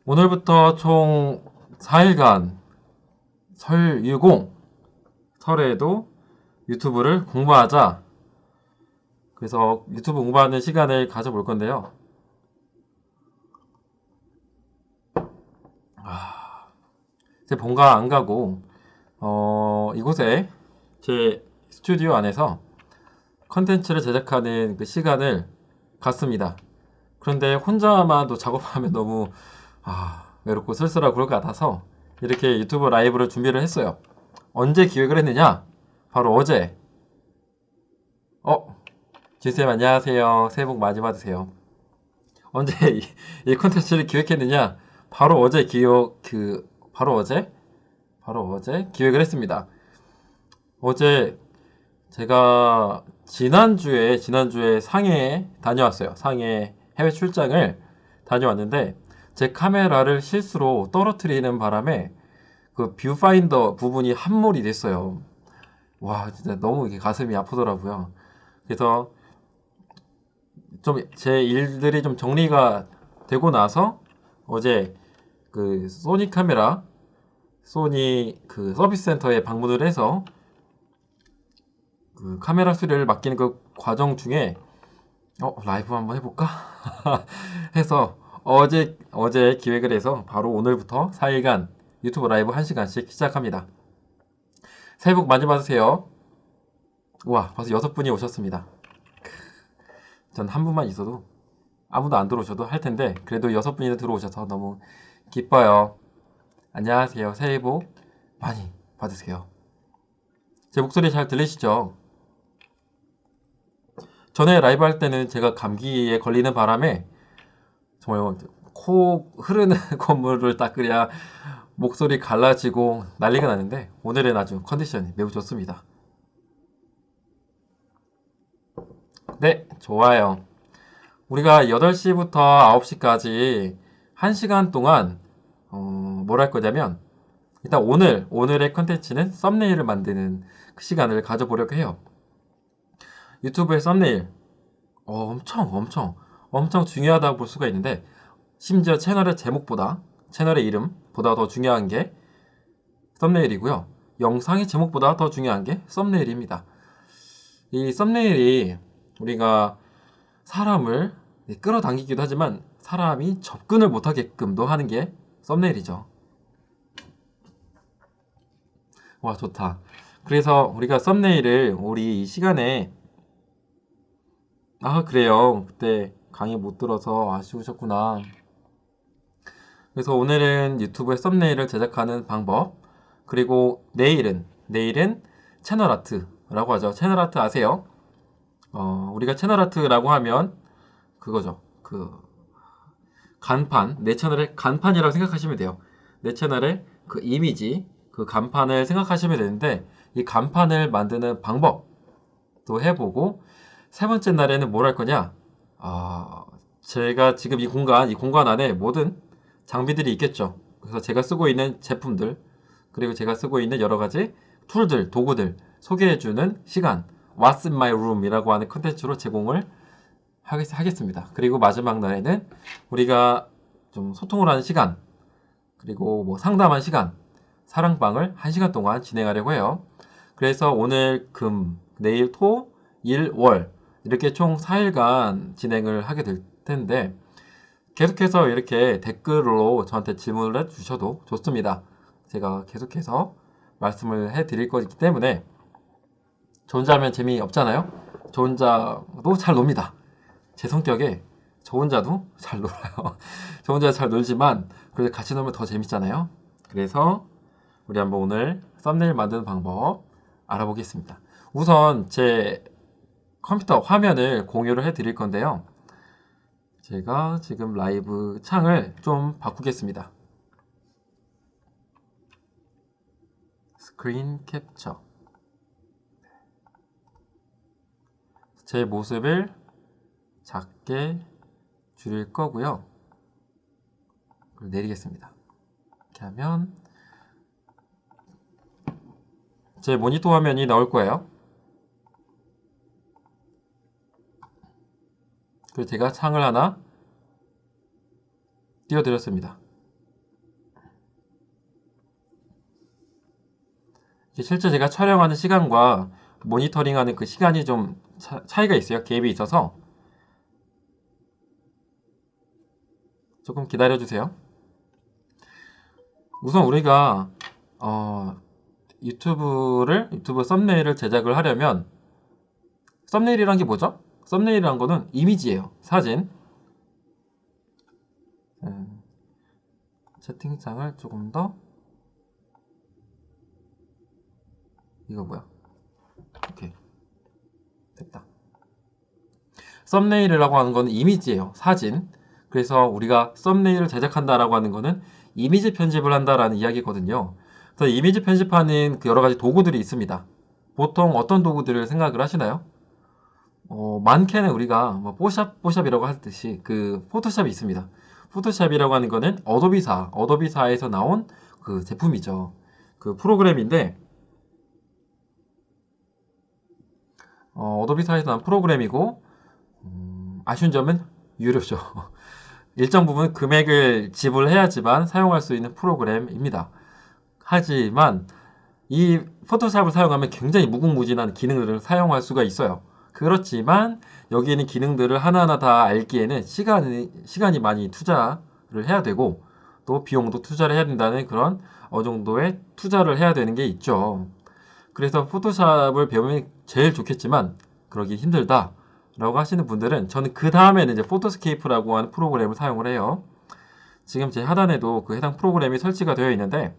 오늘부터 총 4일간 설유공, 설에도 유튜브를 공부하자. 그래서 유튜브 공부하는 시간을 가져볼 건데요. 제 본가 안 가고 이곳에 제 스튜디오 안에서 컨텐츠를 제작하는 그 시간을 갖습니다. 그런데 혼자만도 작업하면 너무 외롭고 쓸쓸하고 그럴 것 같아서 이렇게 유튜브 라이브를 준비를 했어요. 언제 기획을 했느냐? 바로 어제. 지쌤 안녕하세요. 새해 복 많이 받으세요. 언제 이 콘텐츠를 기획했느냐? 바로 어제 바로 어제 기획을 했습니다. 어제 제가 지난주에 상해에 다녀왔어요. 상해 해외 출장을 다녀왔는데 제 카메라를 실수로 떨어뜨리는 바람에 그 뷰파인더 부분이 함몰이 됐어요. 와, 진짜 너무 이게 가슴이 아프더라고요. 그래서 좀 제 일들이 좀 정리가 되고 나서 어제 그 소니 그 서비스 센터에 방문을 해서 그 카메라 수리를 맡기는 그 과정 중에 라이브 한번 해볼까 해서 어제 기획을 해서 바로 오늘부터 4일간 유튜브 라이브 1시간씩 시작합니다. 새해 복 많이 받으세요. 와, 벌써 6분이 오셨습니다. 전 한 분만 있어도 아무도 안 들어오셔도 할 텐데 그래도 6분이나 들어오셔서 너무 기뻐요. 안녕하세요. 새해 복 많이 받으세요. 제 목소리 잘 들리시죠? 전에 라이브 할 때는 제가 감기에 걸리는 바람에 정말 코 흐르는 콧물을 닦으랴 목소리 갈라지고 난리가 나는데 오늘은 아주 컨디션이 매우 좋습니다. 네, 좋아요. 우리가 8시부터 9시까지 1시간 동안 뭘 할 거냐면 일단 오늘의 컨텐츠는 썸네일을 만드는 그 시간을 가져보려고 해요. 유튜브의 썸네일 엄청 중요하다고 볼 수가 있는데 심지어 채널의 제목보다 채널의 이름보다 더 중요한 게 썸네일이고요. 영상의 제목보다 더 중요한 게 썸네일입니다. 이 썸네일이 우리가 사람을 끌어당기기도 하지만 사람이 접근을 못하게끔도 하는 게 썸네일이죠. 와, 좋다. 그래서 우리가 썸네일을 우리 이 시간에 그래요. 그때 강의 못 들어서 아쉬우셨구나. 그래서 오늘은 유튜브에 썸네일을 제작하는 방법, 그리고 내일은 채널 아트라고 하죠. 채널 아트 아세요? 우리가 채널 아트라고 하면 그거죠. 그 간판, 내 채널의 간판이라고 생각하시면 돼요. 내 채널의 그 이미지, 그 간판을 생각하시면 되는데 이 간판을 만드는 방법도 해보고 세 번째 날에는 뭘 할 거냐? 제가 지금 이 공간 안에 모든 장비들이 있겠죠. 그래서 제가 쓰고 있는 제품들, 그리고 제가 쓰고 있는 여러 가지 툴들, 도구들 소개해주는 시간, What's in my room 이라고 하는 컨텐츠로 제공을 하겠습니다. 그리고 마지막 날에는 우리가 좀 소통을 하는 시간, 그리고 뭐 상담한 시간, 사랑방을 1시간 동안 진행하려고 해요. 그래서 오늘 내일 토, 일, 월 이렇게 총 4일간 진행을 하게 될 텐데 계속해서 이렇게 댓글로 저한테 질문을 해주셔도 좋습니다. 제가 계속해서 말씀을 해드릴 거기 때문에 저 혼자 하면 재미없잖아요. 저 혼자도 잘 놉니다. 제 성격에 저 혼자도 잘 놀아요. 저 혼자 잘 놀지만 그래도 같이 놀면 더 재밌잖아요. 그래서 우리 한번 오늘 썸네일 만드는 방법 알아보겠습니다. 우선 제 컴퓨터 화면을 공유를 해 드릴 건데요. 제가 지금 라이브 창을 좀 바꾸겠습니다. 스크린 캡처. 제 모습을 작게 줄일 거고요. 그걸 내리겠습니다. 이렇게 하면 제 모니터 화면이 나올 거예요. 그리고 제가 창을 하나 띄워드렸습니다. 실제 제가 촬영하는 시간과 모니터링하는 그 시간이 좀 차이가 있어요. 갭이 있어서 조금 기다려주세요. 우선 우리가 유튜브 썸네일을 제작을 하려면 썸네일이란 게 뭐죠? 썸네일이란 거는 이미지예요. 사진. 채팅창을 조금 더 이거 뭐야? 오케이. 됐다. 썸네일이라고 하는 거는 이미지예요. 사진. 그래서 우리가 썸네일을 제작한다라고 하는 거는 이미지 편집을 한다라는 이야기거든요. 그래서 이미지 편집하는 그 여러 가지 도구들이 있습니다. 보통 어떤 도구들을 생각을 하시나요? 많게는 우리가 뭐 뽀샵이라고 하듯이 그 포토샵이 있습니다. 포토샵이라고 하는 거는 어도비사에서 나온 그 제품이죠. 그 프로그램인데 어도비사에서 나온 프로그램이고 아쉬운 점은 유료죠. 일정 부분 금액을 지불해야지만 사용할 수 있는 프로그램입니다. 하지만 이 포토샵을 사용하면 굉장히 무궁무진한 기능들을 사용할 수가 있어요. 그렇지만 여기 있는 기능들을 하나하나 다 알기에는 시간이 많이 투자를 해야 되고 또 비용도 투자를 해야 된다는 그런 어느 정도의 투자를 해야 되는 게 있죠. 그래서 포토샵을 배우면 제일 좋겠지만 그러기 힘들다 라고 하시는 분들은 저는 그 다음에는 이제 포토스케이프라고 하는 프로그램을 사용을 해요. 지금 제 하단에도 그 해당 프로그램이 설치가 되어 있는데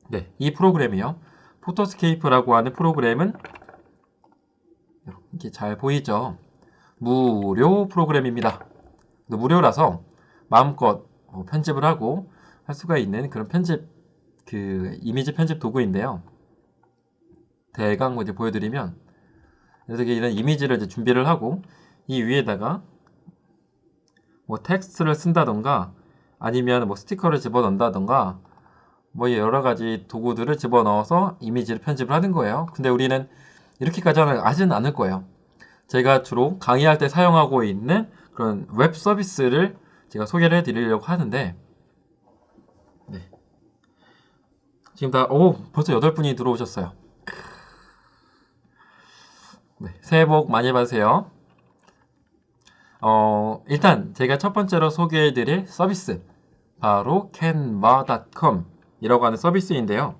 네, 이 프로그램이요. 포토스케이프라고 하는 프로그램은 이렇게 잘 보이죠? 무료 프로그램입니다. 무료라서 마음껏 편집을 하고 할 수가 있는 그런 이미지 편집 도구인데요. 대강 이제 보여드리면 이렇게 이런 이미지를 이제 준비를 하고 이 위에다가 뭐 텍스트를 쓴다던가 아니면 뭐 스티커를 집어넣는다던가 뭐 여러 가지 도구들을 집어넣어서 이미지를 편집을 하는 거예요. 근데 우리는 이렇게까지는 하지는 않을 거예요. 제가 주로 강의할 때 사용하고 있는 그런 웹 서비스를 제가 소개를 해드리려고 하는데 네. 지금 벌써 8분이 들어오셨어요. 네, 새해 복 많이 받으세요. 일단 제가 첫 번째로 소개해드릴 서비스 바로 canva.com 이라고 하는 서비스인데요.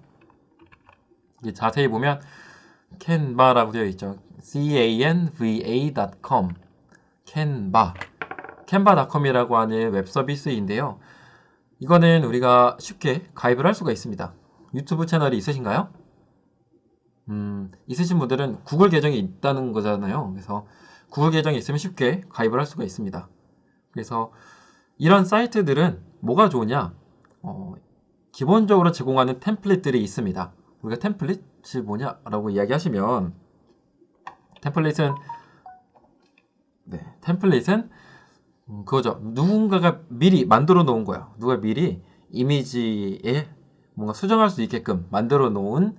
자세히 보면 canva라고 되어 있죠. canva.com canva.com이라고 하는 웹 서비스인데요. 이거는 우리가 쉽게 가입을 할 수가 있습니다. 유튜브 채널이 있으신가요? 있으신 분들은 구글 계정이 있다는 거잖아요. 그래서 구글 계정이 있으면 쉽게 가입을 할 수가 있습니다. 그래서 이런 사이트들은 뭐가 좋으냐? 기본적으로 제공하는 템플릿들이 있습니다. 우리가 템플릿이 뭐냐라고 이야기하시면 템플릿은 그거죠. 누군가가 미리 만들어 놓은 거예요. 누가 미리 이미지에 뭔가 수정할 수 있게끔 만들어 놓은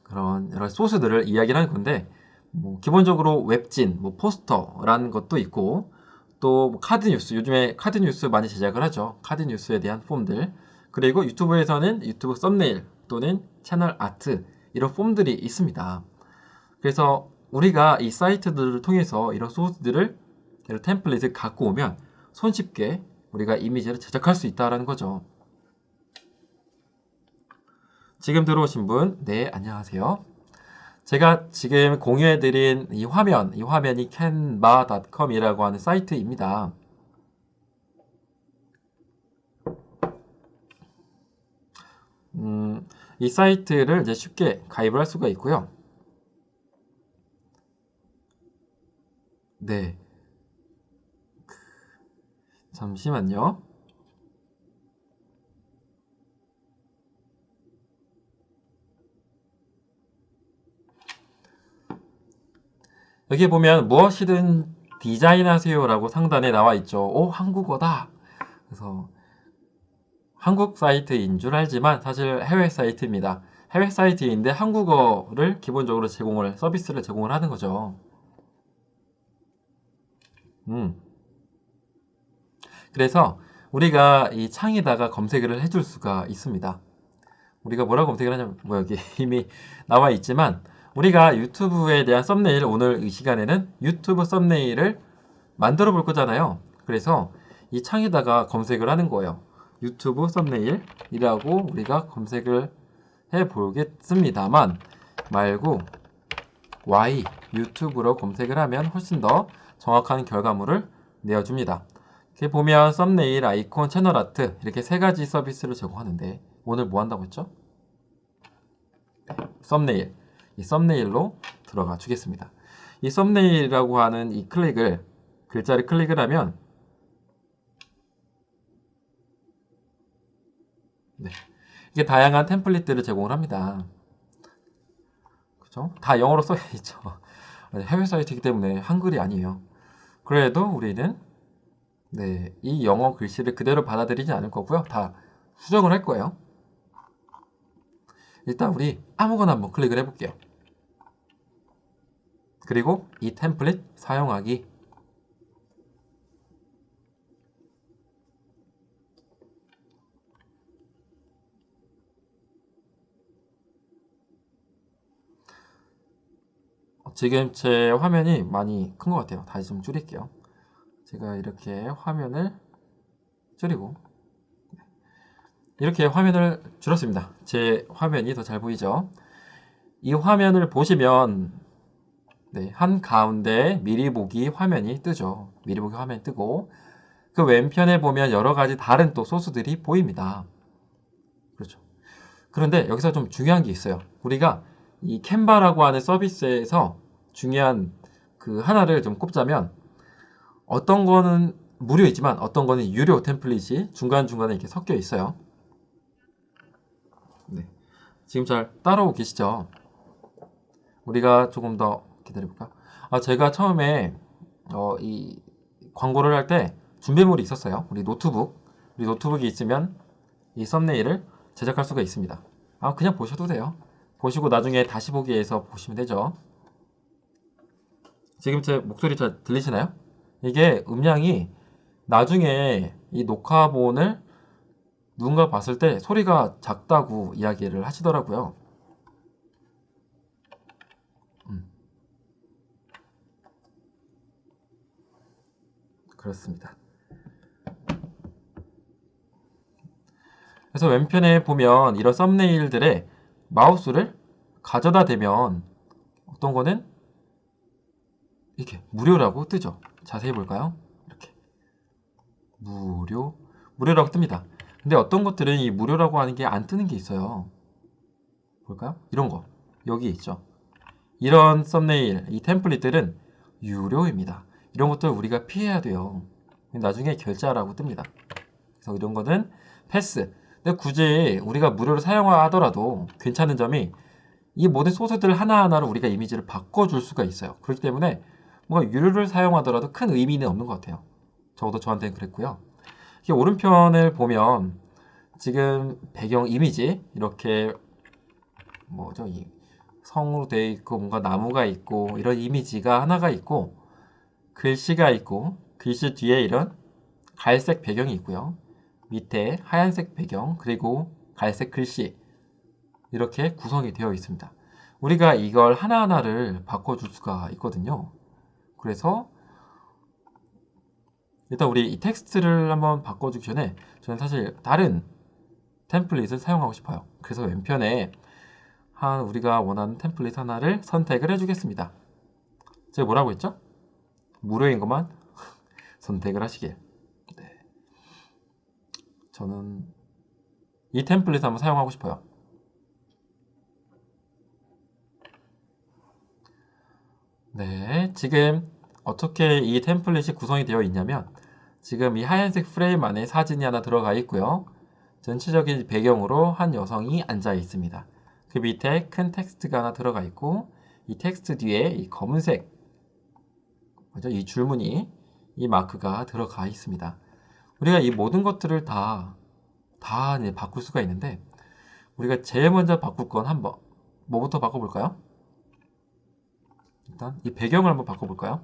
그런 여러 소스들을 이야기를 하는 건데 뭐 기본적으로 웹진, 뭐 포스터라는 것도 있고 또 카드 뉴스, 요즘에 카드 뉴스 많이 제작을 하죠. 카드 뉴스에 대한 폼들. 그리고 유튜브에서는 유튜브 썸네일 또는 채널 아트 이런 폼들이 있습니다. 그래서 우리가 이 사이트들을 통해서 이런 소스들을 이런 템플릿을 갖고 오면 손쉽게 우리가 이미지를 제작할 수 있다는 거죠. 지금 들어오신 분, 네, 안녕하세요. 제가 지금 공유해드린 이 화면이 canva.com이라고 하는 사이트입니다. 이 사이트를 이제 쉽게 가입을 할 수가 있고요. 네. 잠시만요. 여기 보면 무엇이든 디자인하세요라고 상단에 나와 있죠. 오, 한국어다. 그래서 한국 사이트인 줄 알지만 사실 해외 사이트입니다. 해외 사이트인데 한국어를 기본적으로 서비스를 제공을 하는 거죠. 그래서 우리가 이 창에다가 검색을 해줄 수가 있습니다. 우리가 뭐라고 검색을 하냐면 뭐 여기 이미 나와 있지만 우리가 유튜브에 대한 썸네일 오늘 이 시간에는 유튜브 썸네일을 만들어 볼 거잖아요. 그래서 이 창에다가 검색을 하는 거예요. 유튜브 썸네일이라고 우리가 검색을 해 보겠습니다만 말고 Y 유튜브로 검색을 하면 훨씬 더 정확한 결과물을 내어줍니다. 이렇게 보면 썸네일, 아이콘, 채널 아트 이렇게 세 가지 서비스를 제공하는데 오늘 뭐 한다고 했죠? 썸네일. 이 썸네일로 들어가 주겠습니다. 이 썸네일이라고 하는 이 글자를 클릭을 하면 네, 이게 다양한 템플릿들을 제공을 합니다. 그죠? 다 영어로 써 있죠. 해외 사이트이기 때문에 한글이 아니에요. 그래도 우리는 네, 이 영어 글씨를 그대로 받아들이지 않을 거고요. 다 수정을 할 거예요. 일단 우리 아무거나 한번 클릭을 해볼게요. 그리고 이 템플릿 사용하기. 지금 제 화면이 많이 큰 것 같아요. 다시 좀 줄일게요. 제가 이렇게 화면을 줄이고 이렇게 화면을 줄였습니다. 제 화면이 더 잘 보이죠? 이 화면을 보시면 네, 한가운데 미리 보기 화면이 뜨죠. 미리 보기 화면이 뜨고 그 왼편에 보면 여러 가지 다른 또 소스들이 보입니다. 그렇죠. 그런데 여기서 좀 중요한 게 있어요. 우리가 이 캔바라고 하는 서비스에서 중요한 그 하나를 좀 꼽자면 어떤 거는 무료이지만 어떤 거는 유료 템플릿이 중간중간에 이렇게 섞여 있어요. 네. 지금 잘 따라오고 계시죠? 우리가 조금 더 기다려볼까? 제가 처음에 이 광고를 할 때 준비물이 있었어요. 우리 노트북이 있으면 이 썸네일을 제작할 수가 있습니다. 그냥 보셔도 돼요. 보시고 나중에 다시 보기에서 보시면 되죠. 지금 제 목소리 잘 들리시나요? 이게 음량이 나중에 이 녹화본을 누군가 봤을 때 소리가 작다고 이야기를 하시더라고요. 그렇습니다. 그래서 왼편에 보면 이런 썸네일들의 마우스를 가져다 대면 어떤 거는 이렇게 무료라고 뜨죠. 자세히 볼까요? 이렇게 무료라고 뜹니다. 근데 어떤 것들은 이 무료라고 하는 게 안 뜨는 게 있어요. 볼까요? 이런 거 여기 있죠. 이런 썸네일, 이 템플릿들은 유료입니다. 이런 것들 우리가 피해야 돼요. 나중에 결제하라고 뜹니다. 그래서 이런 거는 패스. 근데 굳이 우리가 무료로 사용하더라도 괜찮은 점이 이 모든 소스들 하나하나로 우리가 이미지를 바꿔줄 수가 있어요. 그렇기 때문에 뭔가 유료를 사용하더라도 큰 의미는 없는 것 같아요. 적어도 저한테는 그랬고요. 이렇게 오른편을 보면 지금 배경 이미지 이렇게 뭐죠? 이 성으로 되어 있고 뭔가 나무가 있고 이런 이미지가 하나가 있고 글씨가 있고 글씨 뒤에 이런 갈색 배경이 있고요. 밑에 하얀색 배경 그리고 갈색 글씨 이렇게 구성이 되어 있습니다. 우리가 이걸 하나하나를 바꿔줄 수가 있거든요. 그래서 일단 우리 이 텍스트를 한번 바꿔주기 전에 저는 사실 다른 템플릿을 사용하고 싶어요. 그래서 왼편에 우리가 원하는 템플릿 하나를 선택을 해주겠습니다. 제가 뭐라고 했죠? 무료인 것만 선택을 하시길. 네. 저는 이 템플릿 한번 사용하고 싶어요. 네, 지금 어떻게 이 템플릿이 구성이 되어 있냐면 지금 이 하얀색 프레임 안에 사진이 하나 들어가 있고요. 전체적인 배경으로 한 여성이 앉아 있습니다. 그 밑에 큰 텍스트가 하나 들어가 있고 이 텍스트 뒤에 이 검은색 뭐죠? 이 줄무늬 이 마크가 들어가 있습니다. 우리가 이 모든 것들을 다 이제 바꿀 수가 있는데 우리가 제일 먼저 바꿀 건 한번 뭐부터 바꿔볼까요? 일단 이 배경을 한번 바꿔볼까요?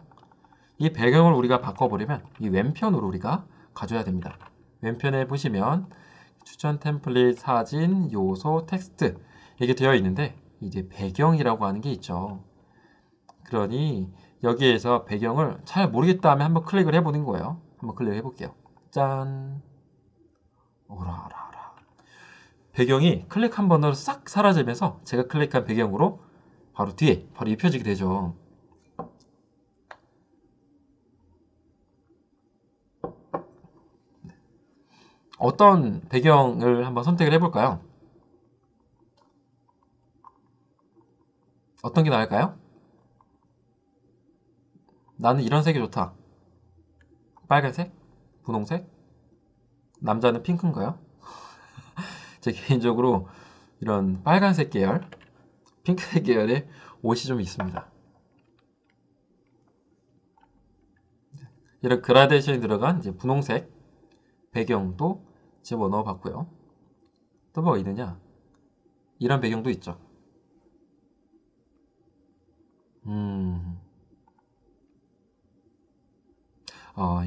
이 배경을 우리가 바꿔보려면 이 왼편으로 우리가 가져야 됩니다. 왼편에 보시면 추천 템플릿, 사진, 요소, 텍스트 이게 되어 있는데 이제 배경이라고 하는 게 있죠. 그러니 여기에서 배경을 잘 모르겠다 하면 한번 클릭을 해보는 거예요. 한번 클릭해 볼게요. 짠! 오라라라. 배경이 클릭 한 번으로 싹 사라지면서 제가 클릭한 배경으로 바로 뒤에 바로 입혀지게 되죠. 어떤 배경을 한번 선택을 해볼까요? 어떤 게 나을까요? 나는 이런 색이 좋다. 빨간색? 분홍색? 남자는 핑크인가요? 제 개인적으로 이런 빨간색 계열, 핑크색 계열의 옷이 좀 있습니다. 이런 그라데이션이 들어간 이제 분홍색 배경도 집어넣어 봤고요. 또 뭐가 있느냐? 이런 배경도 있죠. 음,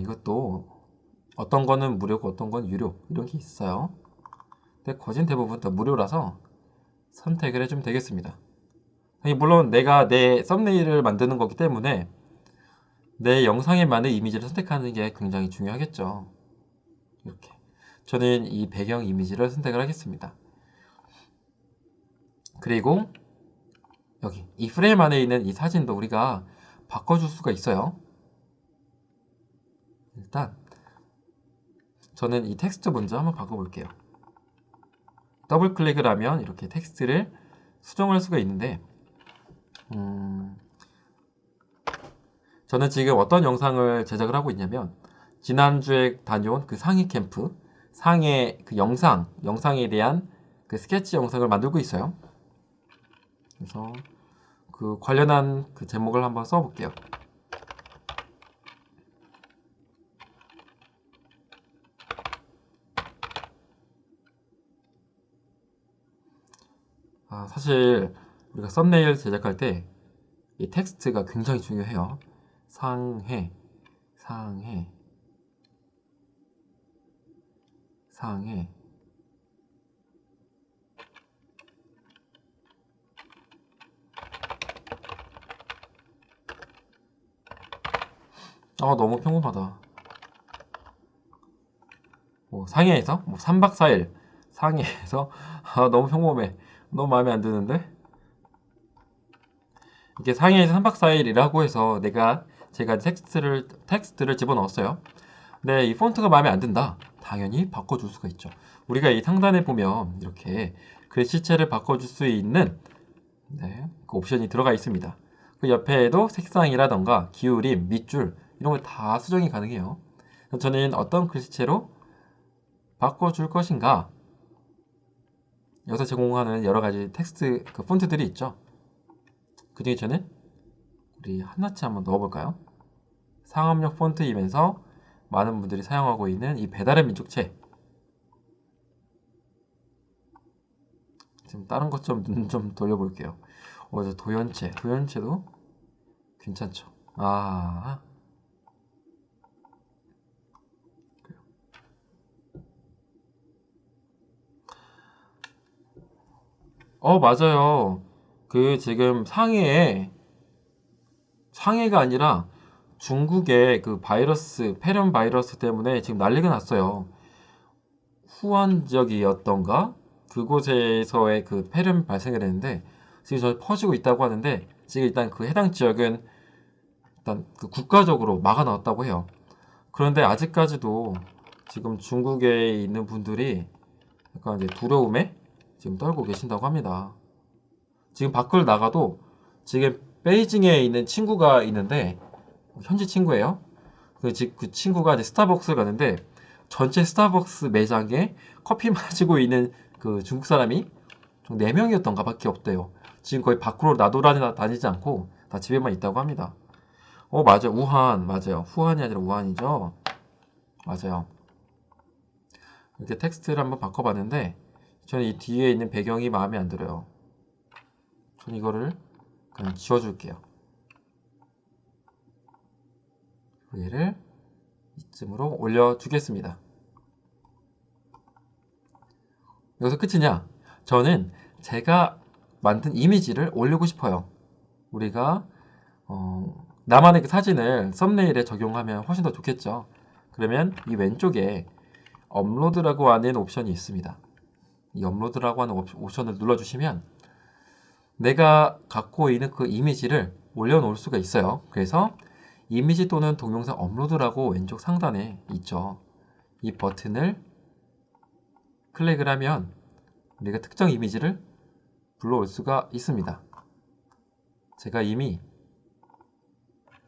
이것도 어떤 거는 무료고 어떤 건 유료 이런 게 있어요. 근데 거진 대부분 다 무료라서 선택을 해주면 되겠습니다. 아니, 물론 내가 내 썸네일을 만드는 거기 때문에 내 영상에 맞는 이미지를 선택하는 게 굉장히 중요하겠죠. 이렇게 저는 이 배경 이미지를 선택을 하겠습니다. 그리고 여기 이 프레임 안에 있는 이 사진도 우리가 바꿔줄 수가 있어요. 일단 저는 이 텍스트 먼저 한번 바꿔볼게요. 더블 클릭을 하면 이렇게 텍스트를 수정할 수가 있는데 저는 지금 어떤 영상을 제작을 하고 있냐면 지난주에 다녀온 그 상해 캠프 상해 그 영상에 대한 그 스케치 영상을 만들고 있어요. 그래서 그 관련한 그 제목을 한번 써볼게요. 사실 우리가 썸네일 제작할 때 이 텍스트가 굉장히 중요해요. 상해, 상해, 상해. 너무 평범하다. 뭐 상해에서 뭐 3박 4일 상해에서 너무 평범해. 너무 마음에 안 드는데? 이게 상해에서 3박 4일이라고 해서 제가 텍스트를 집어넣었어요. 근데 이 폰트가 마음에 안 든다. 당연히 바꿔줄 수가 있죠. 우리가 이 상단에 보면 이렇게 글씨체를 바꿔줄 수 있는 그 옵션이 들어가 있습니다. 그 옆에에도 색상이라던가 기울임, 밑줄 이런 걸 다 수정이 가능해요. 저는 어떤 글씨체로 바꿔줄 것인가? 여기서 제공하는 여러 가지 텍스트 그 폰트들이 있죠. 그 중에 저는 우리 하나치 한번 넣어볼까요? 상업용 폰트이면서 많은 분들이 사용하고 있는 이 배달의 민족체. 지금 다른 것 좀 눈 좀 돌려볼게요. 저 도연체도 괜찮죠. 맞아요. 그 지금 상해가 아니라 중국의 그 바이러스, 폐렴 바이러스 때문에 지금 난리가 났어요. 후한 지역이었던가? 그곳에서의 그 폐렴 발생을 했는데 지금 저 퍼지고 있다고 하는데 지금 일단 그 해당 지역은 일단 그 국가적으로 막아 놨다고 해요. 그런데 아직까지도 지금 중국에 있는 분들이 약간 이제 두려움에 지금 떨고 계신다고 합니다. 지금 밖을 나가도 지금 베이징에 있는 친구가 있는데 현지 친구예요. 그 친구가 이제 스타벅스를 가는데 전체 스타벅스 매장에 커피 마시고 있는 그 중국 사람이 총 4명이었던가 밖에 없대요. 지금 거의 밖으로 나돌아다니지 않고 다 집에만 있다고 합니다. 맞아요. 우한, 맞아요. 후한이 아니라 우한이죠. 맞아요. 이렇게 텍스트를 한번 바꿔봤는데 저는 이 뒤에 있는 배경이 마음에 안 들어요. 전 이거를 그냥 지워줄게요. 얘를 이쯤으로 올려주겠습니다. 여기서 끝이냐? 저는 제가 만든 이미지를 올리고 싶어요. 우리가 나만의 그 사진을 썸네일에 적용하면 훨씬 더 좋겠죠. 그러면 이 왼쪽에 업로드라고 하는 옵션이 있습니다. 이 업로드라고 하는 옵션을 눌러주시면 내가 갖고 있는 그 이미지를 올려놓을 수가 있어요. 그래서 이미지 또는 동영상 업로드라고 왼쪽 상단에 있죠. 이 버튼을 클릭을 하면 우리가 특정 이미지를 불러올 수가 있습니다. 제가 이미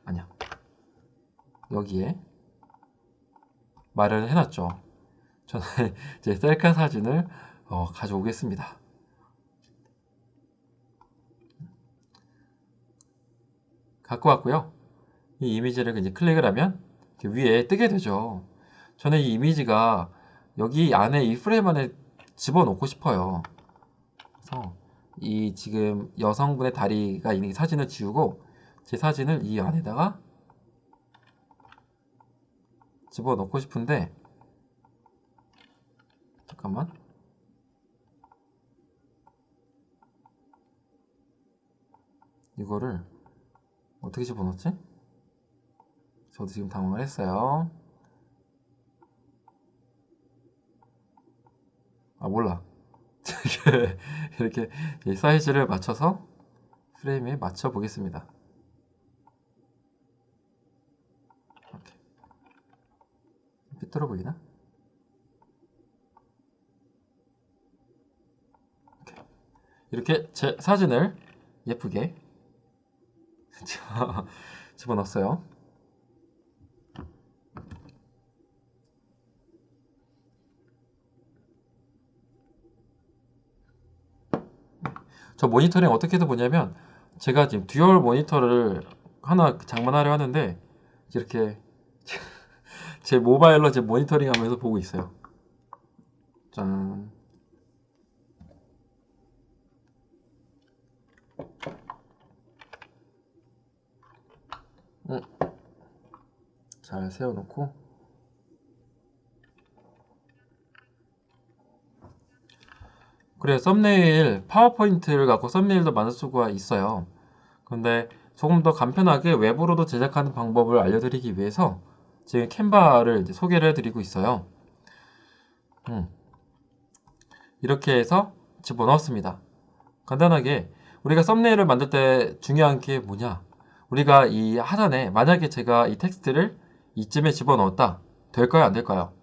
아니야 여기에 마련을 해놨죠. 저는 제 셀카 사진을 가져오겠습니다. 갖고 왔고요. 이 이미지를 이제 클릭을 하면 위에 뜨게 되죠. 저는 이 이미지가 여기 안에 이 프레임 안에 집어넣고 싶어요. 그래서 이 지금 여성분의 다리가 있는 이 사진을 지우고 제 사진을 이 안에다가 집어넣고 싶은데 잠깐만 이거를 어떻게 집어넣지? 저도 지금 당황을 했어요. 아 몰라. 이렇게 사이즈를 맞춰서 프레임에 맞춰 보겠습니다. 이렇게 삐뚤어 보이나? 이렇게 제 사진을 예쁘게 집어넣었어요. 저 모니터링 어떻게 해서 보냐면 제가 지금 듀얼 모니터를 하나 장만하려 하는데 이렇게 제 모바일로 제 모니터링 하면서 보고 있어요. 짠. 잘 세워놓고 그래 썸네일 파워포인트를 갖고 썸네일도 만들 수가 있어요. 근데 조금 더 간편하게 웹으로도 제작하는 방법을 알려드리기 위해서 지금 캔바를 이제 소개를 해드리고 있어요. 이렇게 해서 집어넣었습니다. 간단하게 우리가 썸네일을 만들 때 중요한 게 뭐냐? 우리가 이 하단에 만약에 제가 이 텍스트를 이쯤에 집어넣었다. 될까요? 안 될까요?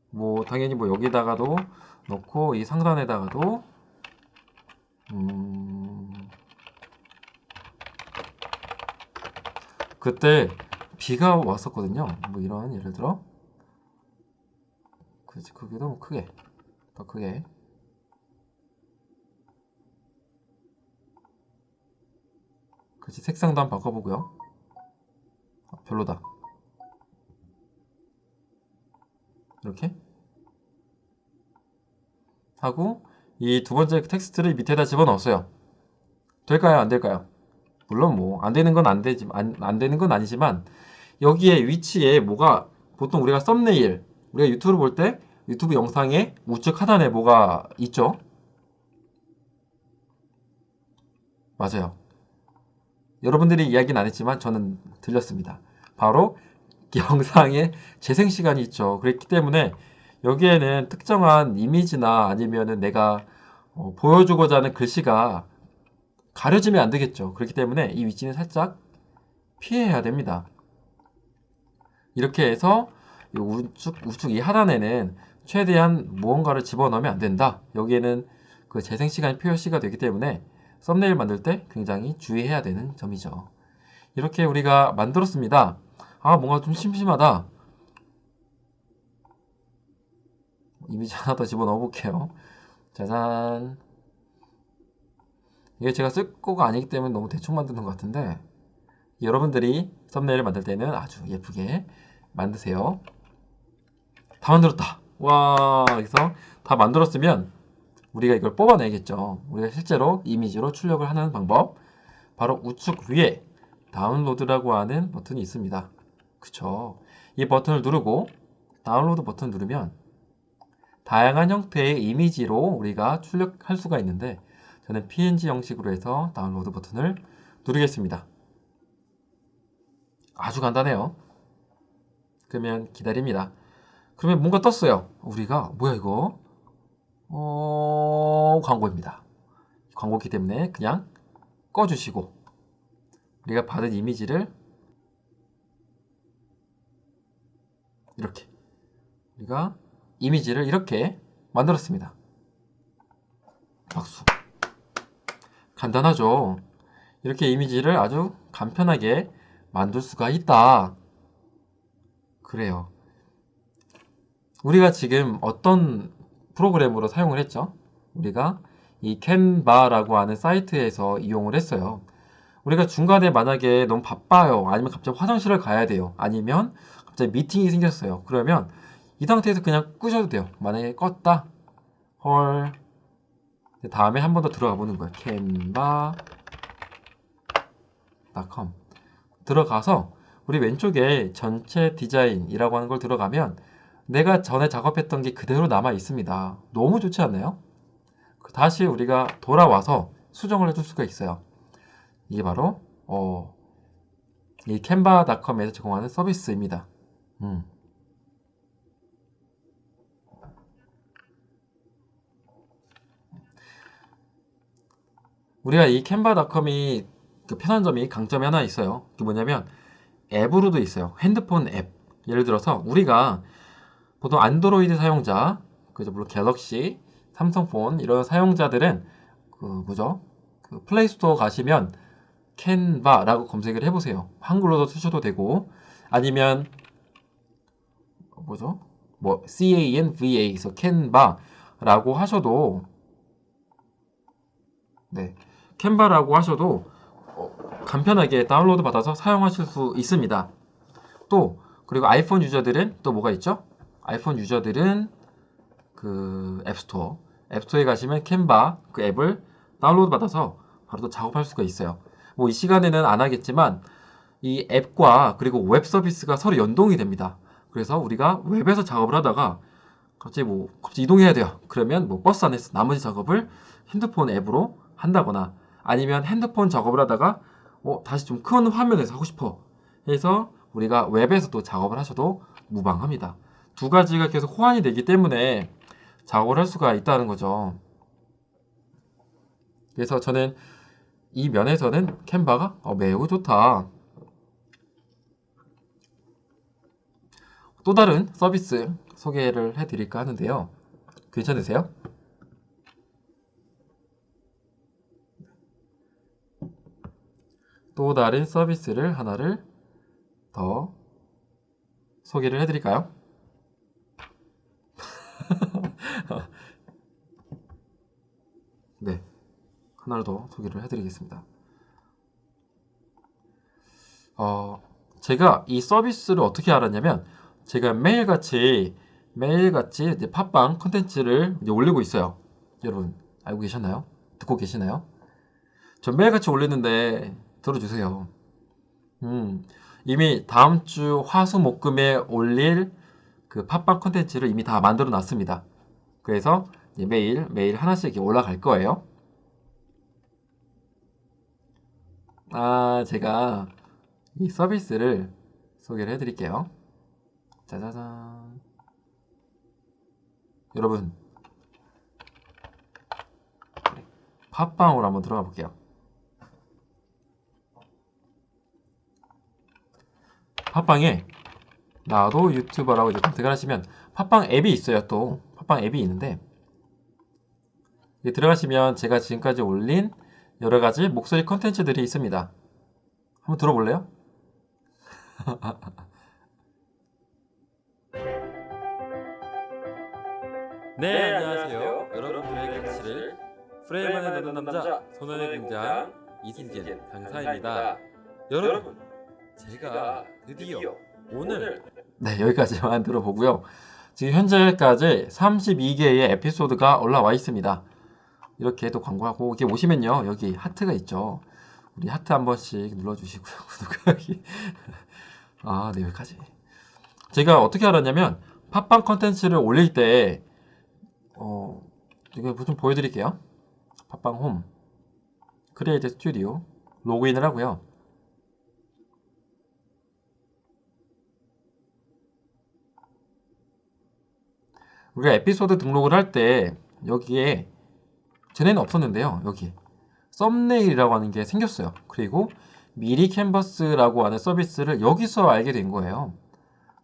뭐 당연히 뭐 여기다가도 넣고 이 상단에다가도 그때 비가 왔었거든요. 뭐 이런 예를 들어 그렇지 크기도 너무 크게 더 크게 그렇지 색상도 한번 바꿔보고요. 별로다. 이렇게 하고 이 두 번째 텍스트를 밑에다 집어넣었어요. 될까요? 안 될까요? 물론 뭐 안 되는 건 안 되지 안 되는 건 아니지만 여기에 위치에 뭐가 보통 우리가 썸네일 우리가 유튜브를 볼 때 유튜브 영상의 우측 하단에 뭐가 있죠? 맞아요. 여러분들이 이야기는 안 했지만 저는 들렸습니다. 바로 영상의 재생 시간이 있죠. 그렇기 때문에 여기에는 특정한 이미지나 아니면은 내가 보여주고자 하는 글씨가 가려지면 안 되겠죠. 그렇기 때문에 이 위치는 살짝 피해야 됩니다. 이렇게 해서 이 우측 이 하단에는 최대한 무언가를 집어넣으면 안 된다. 여기에는 그 재생 시간이 표시가 되기 때문에 썸네일 만들 때 굉장히 주의해야 되는 점이죠. 이렇게 우리가 만들었습니다. 아, 뭔가 좀 심심하다. 이미지 하나 더 집어넣어 볼게요. 짜잔. 이게 제가 쓸 거가 아니기 때문에 너무 대충 만드는 것 같은데 여러분들이 썸네일을 만들 때는 아주 예쁘게 만드세요. 다 만들었다. 와, 그래서 다 만들었으면 우리가 이걸 뽑아내겠죠. 우리가 실제로 이미지로 출력을 하는 방법. 바로 우측 위에 다운로드라고 하는 버튼이 있습니다. 그쵸. 이 버튼을 누르고 다운로드 버튼 누르면 다양한 형태의 이미지로 우리가 출력할 수가 있는데 저는 PNG 형식으로 해서 다운로드 버튼을 누르겠습니다. 아주 간단해요. 그러면 기다립니다. 그러면 뭔가 떴어요. 우리가 뭐야 이거? 광고입니다. 광고기 때문에 그냥 꺼주시고 우리가 받은 이미지를 이렇게 우리가 이미지를 이렇게 만들었습니다. 박수. 간단하죠? 이렇게 이미지를 아주 간편하게 만들 수가 있다. 그래요. 우리가 지금 어떤 프로그램으로 사용을 했죠? 우리가 이 캔바라고 하는 사이트에서 이용을 했어요. 우리가 중간에 만약에 너무 바빠요. 아니면 갑자기 화장실을 가야 돼요. 아니면 갑자기 미팅이 생겼어요. 그러면 이 상태에서 그냥 끄셔도 돼요. 만약에 껐다. 헐. 다음에 한 번 더 들어가 보는 거예요. canva.com 들어가서 우리 왼쪽에 전체 디자인이라고 하는 걸 들어가면 내가 전에 작업했던 게 그대로 남아 있습니다. 너무 좋지 않나요? 다시 우리가 돌아와서 수정을 해줄 수가 있어요. 이게 바로 이 canva.com에서 제공하는 서비스입니다. 우리가 이 canva.com이 그 편한 점이 강점이 하나 있어요. 그게 뭐냐면 앱으로도 있어요. 핸드폰 앱. 예를 들어서 우리가 보통 안드로이드 사용자, 그죠? 물론 갤럭시, 삼성폰 이런 사용자들은 그 뭐죠? 그 플레이스토어 가시면 캔바라고 검색을 해보세요. 한글로도 쓰셔도 되고 아니면 뭐죠? 뭐 canva에서 캔바라고 하셔도 네, 캔바라고 하셔도 간편하게 다운로드 받아서 사용하실 수 있습니다. 또 그리고 아이폰 유저들은 또 뭐가 있죠? 아이폰 유저들은 그 앱스토어에 가시면 캔바 그 앱을 다운로드 받아서 바로 또 작업할 수가 있어요. 뭐 이 시간에는 안 하겠지만 이 앱과 그리고 웹 서비스가 서로 연동이 됩니다. 그래서 우리가 웹에서 작업을 하다가 갑자기 이동해야 돼요. 그러면 뭐 버스 안에서 나머지 작업을 핸드폰 앱으로 한다거나 아니면 핸드폰 작업을 하다가 다시 좀 큰 화면에서 하고 싶어 해서 우리가 웹에서 또 작업을 하셔도 무방합니다. 두 가지가 계속 호환이 되기 때문에 작업을 할 수가 있다는 거죠. 그래서 저는 이 면에서는 캔바가 매우 좋다. 또 다른 서비스 소개를 해드릴까 하는데요. 괜찮으세요? 또 다른 서비스를 하나를 더 소개를 해드릴까요? 네, 하나를 더 소개를 해드리겠습니다. 제가 이 서비스를 어떻게 알았냐면 제가 매일같이 이제 팟빵 콘텐츠를 이제 올리고 있어요. 여러분 알고 계셨나요? 듣고 계시나요? 전 매일같이 올리는데 들어주세요. 이미 다음 주 화수목금에 올릴 그 팟빵 콘텐츠를 이미 다 만들어 놨습니다. 그래서 이제 매일 하나씩 이렇게 올라갈 거예요. 제가 이 서비스를 소개를 해드릴게요. 짜자잔. 여러분, 팟빵으로 한번 들어가 볼게요. 팟빵에 나도 유튜버라고 이제 검색을 하시면 팟빵 앱이 있어요. 또 팟빵 앱이 있는데 들어가시면 제가 지금까지 올린 여러 가지 목소리 컨텐츠들이 있습니다. 한번 들어볼래요? 네, 안녕하세요. 여러분들의 가치를 프레임 안에 넣는 남자, 손원의 공장 이승진 강사입니다. 여러분, 제가 드디어 오늘 네, 여기까지만 들어보고요. 지금 현재까지 32개의 에피소드가 올라와 있습니다. 이렇게 또 광고하고 이렇게 오시면요. 여기 하트가 있죠. 우리 하트 한 번씩 눌러주시고요. 구독하기. 네, 여기까지. 제가 어떻게 알았냐면 팟빵 컨텐츠를 올릴 때 이거 좀 보여드릴게요. 팟빵 홈 크리에이트 스튜디오 로그인을 하고요. 우리가 에피소드 등록을 할 때 여기에 전에는 없었는데요. 여기 썸네일이라고 하는 게 생겼어요. 그리고 미리 캔버스라고 하는 서비스를 여기서 알게 된 거예요.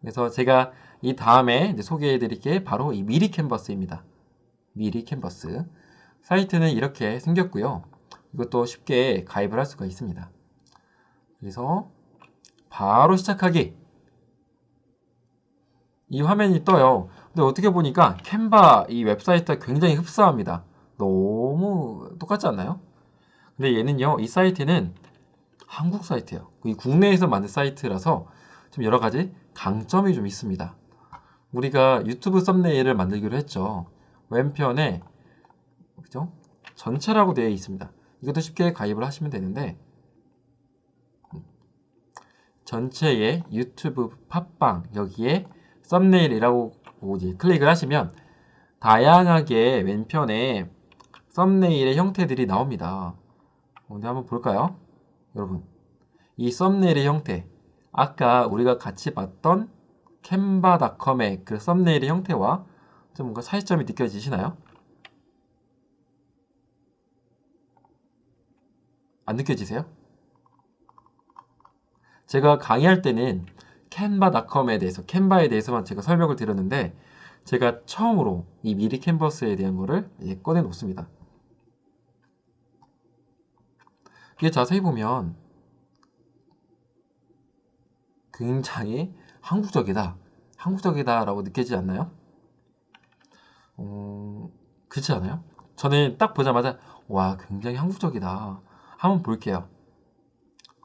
그래서 제가 이 다음에 이제 소개해 드릴 게 바로 이 미리 캔버스입니다. 미리 캔버스 사이트는 이렇게 생겼고요. 이것도 쉽게 가입을 할 수가 있습니다. 그래서 바로 시작하기, 이 화면이 떠요. 근데 어떻게 보니까 캔바 이 웹사이트가 굉장히 흡사합니다. 너무 똑같지 않나요? 근데 얘는요, 이 사이트는 한국 사이트예요. 이 국내에서 만든 사이트라서 좀 여러 가지 강점이 좀 있습니다. 우리가 유튜브 썸네일을 만들기로 했죠. 왼편에 그죠? 전체라고 되어 있습니다. 이것도 쉽게 가입을 하시면 되는데, 전체에 유튜브 팟빵 여기에 썸네일이라고 이제 클릭을 하시면 다양하게 왼편에 썸네일의 형태들이 나옵니다. 근데 한번 볼까요? 여러분, 이 썸네일의 형태, 아까 우리가 같이 봤던 캔바닷컴의 그 썸네일의 형태와 좀 뭔가 차이점이 느껴지시나요? 안 느껴지세요? 제가 강의할 때는 캔바닷컴에 대해서, 캔바에 대해서만 제가 설명을 드렸는데, 제가 처음으로 이 미리 캔버스에 대한 거를 꺼내 놓습니다. 이게 자세히 보면 굉장히 한국적이다, 한국적이다라고 느껴지지 않나요? 그렇지 않아요? 저는 딱 보자마자 와, 굉장히 한국적이다. 한번 볼게요.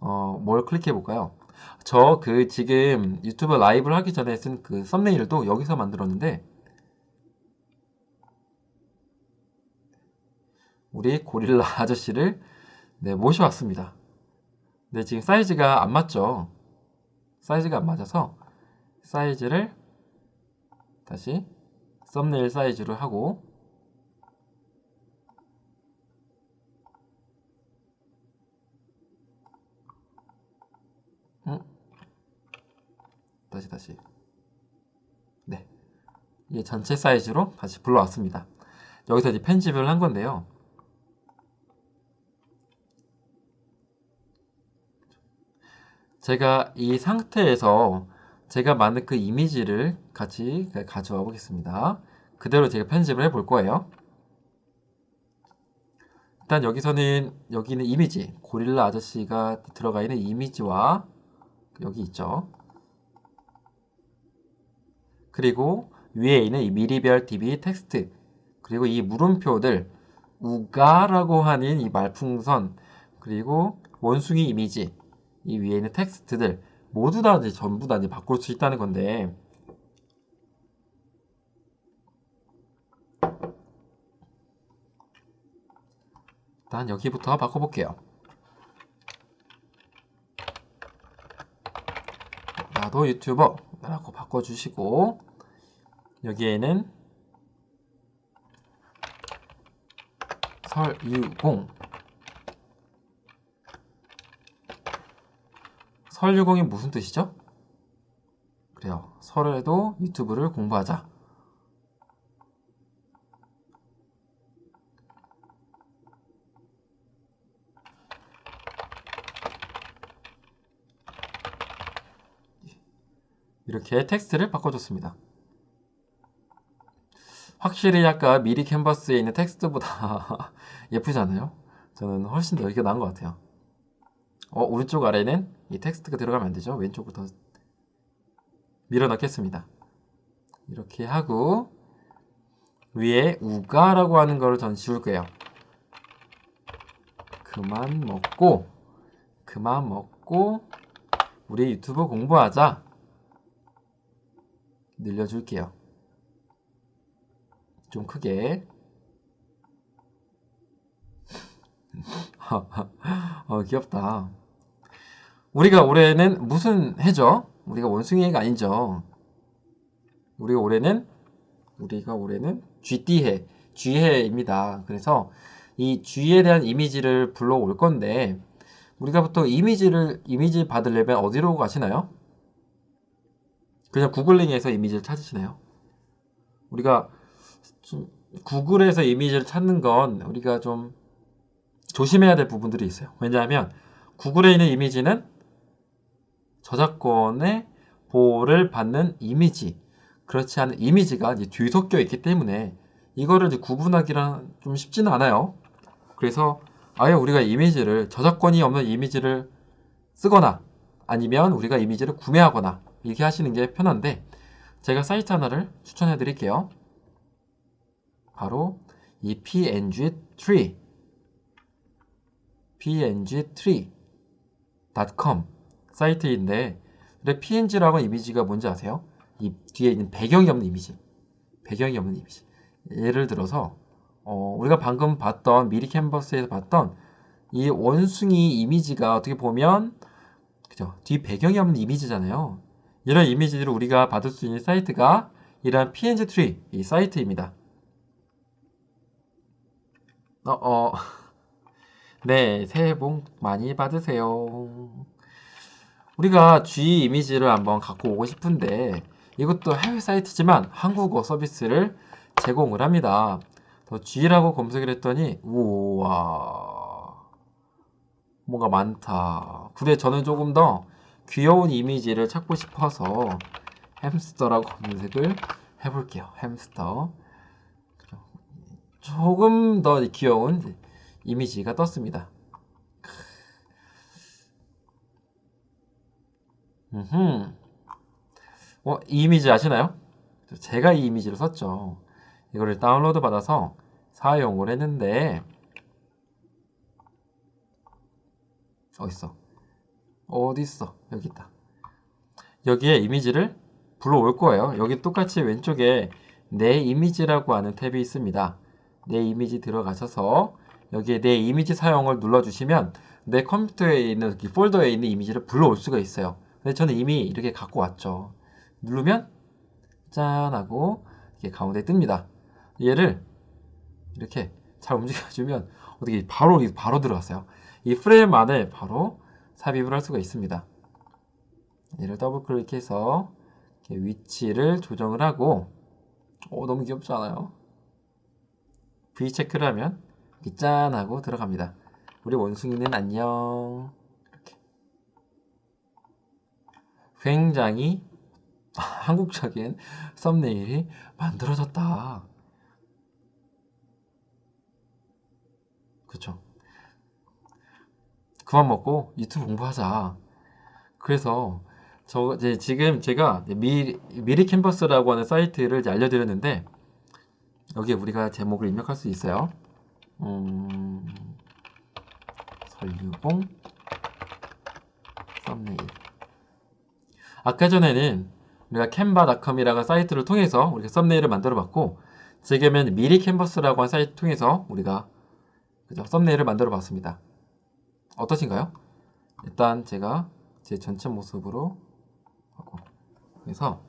뭘 클릭해 볼까요? 저 그 지금 유튜브 라이브를 하기 전에 쓴 그 썸네일도 여기서 만들었는데, 우리 고릴라 아저씨를 모셔왔습니다. 근데 지금 사이즈가 안 맞죠? 사이즈가 안 맞아서 사이즈를 다시 썸네일 사이즈로 하고, 음, 다시 네, 이게 전체 사이즈로 다시 불러왔습니다. 여기서 이제 편집을 한 건데요. 제가 이 상태에서 제가 만든 그 이미지를 같이 가져와 보겠습니다. 그대로 제가 편집을 해 볼 거예요. 일단 여기는 이미지, 고릴라 아저씨가 들어가 있는 이미지와 여기 있죠. 그리고 위에 있는 이 미리별 TV 텍스트, 그리고 이 물음표들, 우가라고 하는 이 말풍선, 그리고 원숭이 이미지, 이 위에 있는 텍스트들 모두 다 이제 전부 다 이제 바꿀 수 있다는 건데, 일단 여기부터 바꿔볼게요. 나도 유튜버라고 바꿔주시고, 여기에는 설유공, 설유공이 무슨 뜻이죠? 그래요, 설에도 유튜브를 공부하자. 이렇게 텍스트를 바꿔줬습니다. 확실히 아까 미리 캔버스에 있는 텍스트보다 예쁘지 않아요? 저는 훨씬 더 이게 나은 것 같아요. 오른쪽 아래는 이 텍스트가 들어가면 안 되죠. 왼쪽부터 밀어넣겠습니다. 이렇게 하고 위에 우가라고 하는 거를 전 지울 거예요. 그만 먹고 우리 유튜브 공부하자 늘려줄게요. 좀 크게. 귀엽다. 우리가 올해는 무슨 해죠? 우리가 원숭이 해가 아니죠. 우리가 올해는 쥐띠해, 쥐해입니다. 그래서 이 쥐에 대한 이미지를 불러올 건데 우리가 보통 이미지 받으려면 어디로 가시나요? 그냥 구글링에서 이미지를 찾으시나요? 우리가 좀 구글에서 이미지를 찾는 건 우리가 좀 조심해야 될 부분들이 있어요. 왜냐하면 구글에 있는 이미지는 저작권의 보호를 받는 이미지, 그렇지 않은 이미지가 이제 뒤섞여 있기 때문에 이거를 이제 구분하기란 좀 쉽지는 않아요. 그래서 아예 우리가 이미지를 저작권이 없는 이미지를 쓰거나 아니면 우리가 이미지를 구매하거나 이렇게 하시는 게 편한데 제가 사이트 하나를 추천해 드릴게요. 바로 이 png3.com 사이트인데 png라고 하는 이미지가 뭔지 아세요? 이 뒤에 있는 배경이 없는 이미지. 예를 들어서 우리가 방금 봤던 미리 캔버스에서 봤던 이 원숭이 이미지가 어떻게 보면 그죠? 뒤 배경이 없는 이미지잖아요. 이런 이미지를 우리가 받을 수 있는 사이트가 이런 png3 이 사이트입니다. 네, 새해 복 많이 받으세요. 우리가 G 이미지를 한번 갖고 오고 싶은데 이것도 해외 사이트지만 한국어 서비스를 제공을 합니다. G라고 검색을 했더니 우와 뭔가 많다. 그래 저는 조금 더 귀여운 이미지를 찾고 싶어서 햄스터라고 검색을 해볼게요. 햄스터 조금 더 귀여운 이미지가 떴습니다. 이 이미지 아시나요? 제가 이 이미지를 썼죠. 이거를 다운로드 받아서 사용을 했는데 어딨어? 여기 있다. 여기에 이미지를 불러올 거예요. 여기 똑같이 왼쪽에 내 이미지라고 하는 탭이 있습니다. 내 이미지 들어가셔서 여기에 내 이미지 사용을 눌러주시면 내 컴퓨터에 있는 폴더에 있는 이미지를 불러올 수가 있어요. 근데 저는 이미 이렇게 갖고 왔죠. 누르면 짠 하고 이렇게 가운데 뜹니다. 얘를 이렇게 잘 움직여주면 어떻게 바로 들어갔어요. 이 프레임 안에 바로 삽입을 할 수가 있습니다. 얘를 더블 클릭해서 위치를 조정을 하고 너무 귀엽지 않아요? V 체크를 하면 이렇게 짠 하고 들어갑니다. 우리 원숭이는 안녕. 이렇게. 굉장히 한국적인 썸네일이 만들어졌다. 그쵸? 그만 먹고 유튜브 공부하자. 그래서 지금 제가 미리 캔버스라고 하는 사이트를 이제 알려드렸는데 여기에 우리가 제목을 입력할 수 있어요. 설유봉 썸네일. 아까 전에는 우리가 canva.com이라는 사이트를 통해서 우리가 썸네일을 만들어 봤고 지금은 미리 캔버스라고 하는 사이트 통해서 우리가 그죠? 썸네일을 만들어 봤습니다. 어떠신가요? 일단 제가 제 전체 모습으로 하고 그래서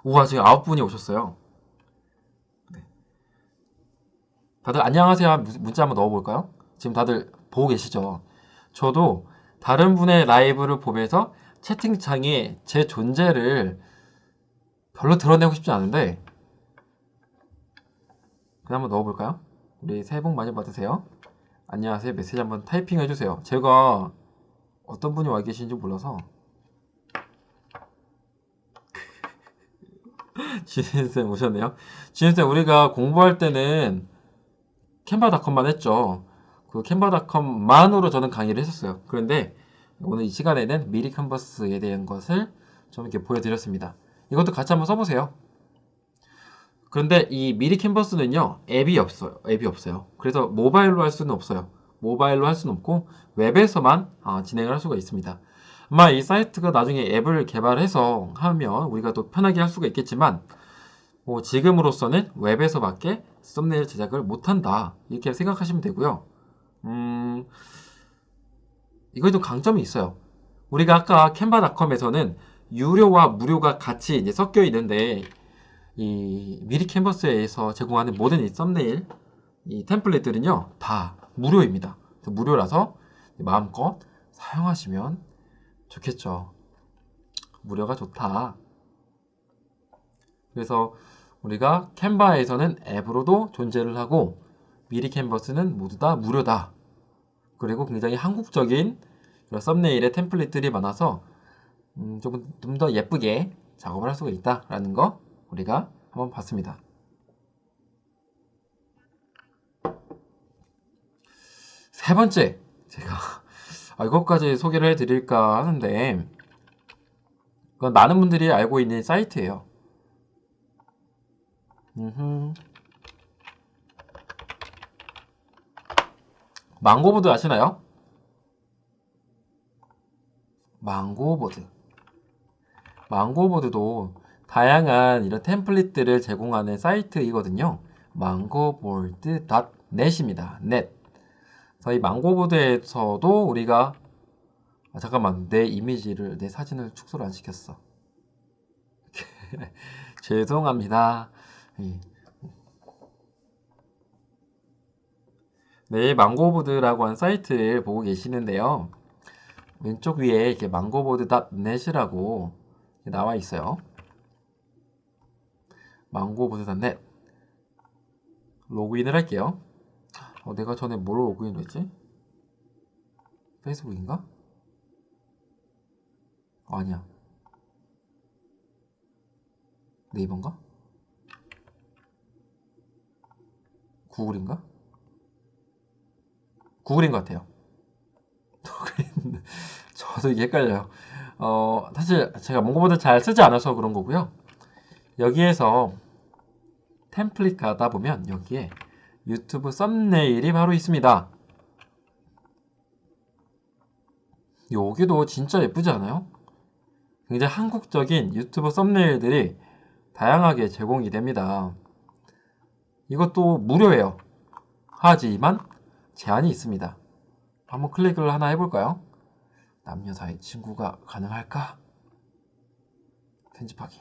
우와 지금 9분이 오셨어요. 네. 다들 안녕하세요 문자 한번 넣어볼까요? 지금 다들 보고 계시죠? 저도 다른 분의 라이브를 보면서 채팅창에 제 존재를 별로 드러내고 싶지 않은데 그냥 한번 넣어볼까요? 우리 새해 복 많이 받으세요. 안녕하세요 메시지 한번 타이핑 해주세요. 제가 어떤 분이 와 계신지 몰라서 지은쌤 오셨네요. 지은쌤 우리가 공부할 때는 캔바닷컴만 했죠. 그 캔바닷컴만으로 저는 강의를 했었어요. 그런데 오늘 이 시간에는 미리 캔버스에 대한 것을 좀 이렇게 보여드렸습니다. 이것도 같이 한번 써보세요. 그런데 이 미리 캔버스는요 앱이 없어요. 그래서 모바일로 할 수는 없어요. 모바일로 할 수는 없고 웹에서만 진행을 할 수가 있습니다. 아마 이 사이트가 나중에 앱을 개발해서 하면 우리가 또 편하게 할 수가 있겠지만 지금으로서는 웹에서밖에 썸네일 제작을 못한다 이렇게 생각하시면 되고요. 이거에도 강점이 있어요. 우리가 아까 캔바닷컴에서는 유료와 무료가 같이 이제 섞여 있는데 이 미리 캔버스에서 제공하는 모든 이 썸네일 이 템플릿들은요 다 무료입니다. 무료라서 마음껏 사용하시면 좋겠죠. 무료가 좋다. 그래서 우리가 캔바에서는 앱으로도 존재를 하고 미리 캔버스는 모두 다 무료다. 그리고 굉장히 한국적인 그런 썸네일의 템플릿들이 많아서 조금 좀 더 예쁘게 작업을 할 수가 있다라는 거 우리가 한번 봤습니다. 세 번째, 제가 이것까지 소개를 해드릴까 하는데 그건 많은 분들이 알고 있는 사이트예요. 망고보드 아시나요? 망고보드. 망고보드도 다양한 이런 템플릿들을 제공하는 사이트이거든요. 망고보드.net입니다. net. 저희 망고보드에서도 우리가 잠깐만 내 이미지를 내 사진을 축소를 안 시켰어. 죄송합니다. 네, 망고보드라고 한 사이트를 보고 계시는데요. 왼쪽 위에 이렇게 망고보드.net이라고 나와 있어요. 망고보드.net 로그인을 할게요. 내가 전에 뭘로 로그인을 했지? 페이스북인가? 아니야. 네이버인가? 구글인가? 구글인 것 같아요. 저도 이게 헷갈려요. 사실 제가 망고보드 잘 쓰지 않아서 그런 거고요. 여기에서 템플릿 가다 보면 여기에 유튜브 썸네일이 바로 있습니다. 여기도 진짜 예쁘지 않아요? 굉장히 한국적인 유튜브 썸네일들이 다양하게 제공이 됩니다. 이것도 무료예요. 하지만 제한이 있습니다. 한번 클릭을 하나 해볼까요? 남녀 사이 친구가 가능할까? 편집하기.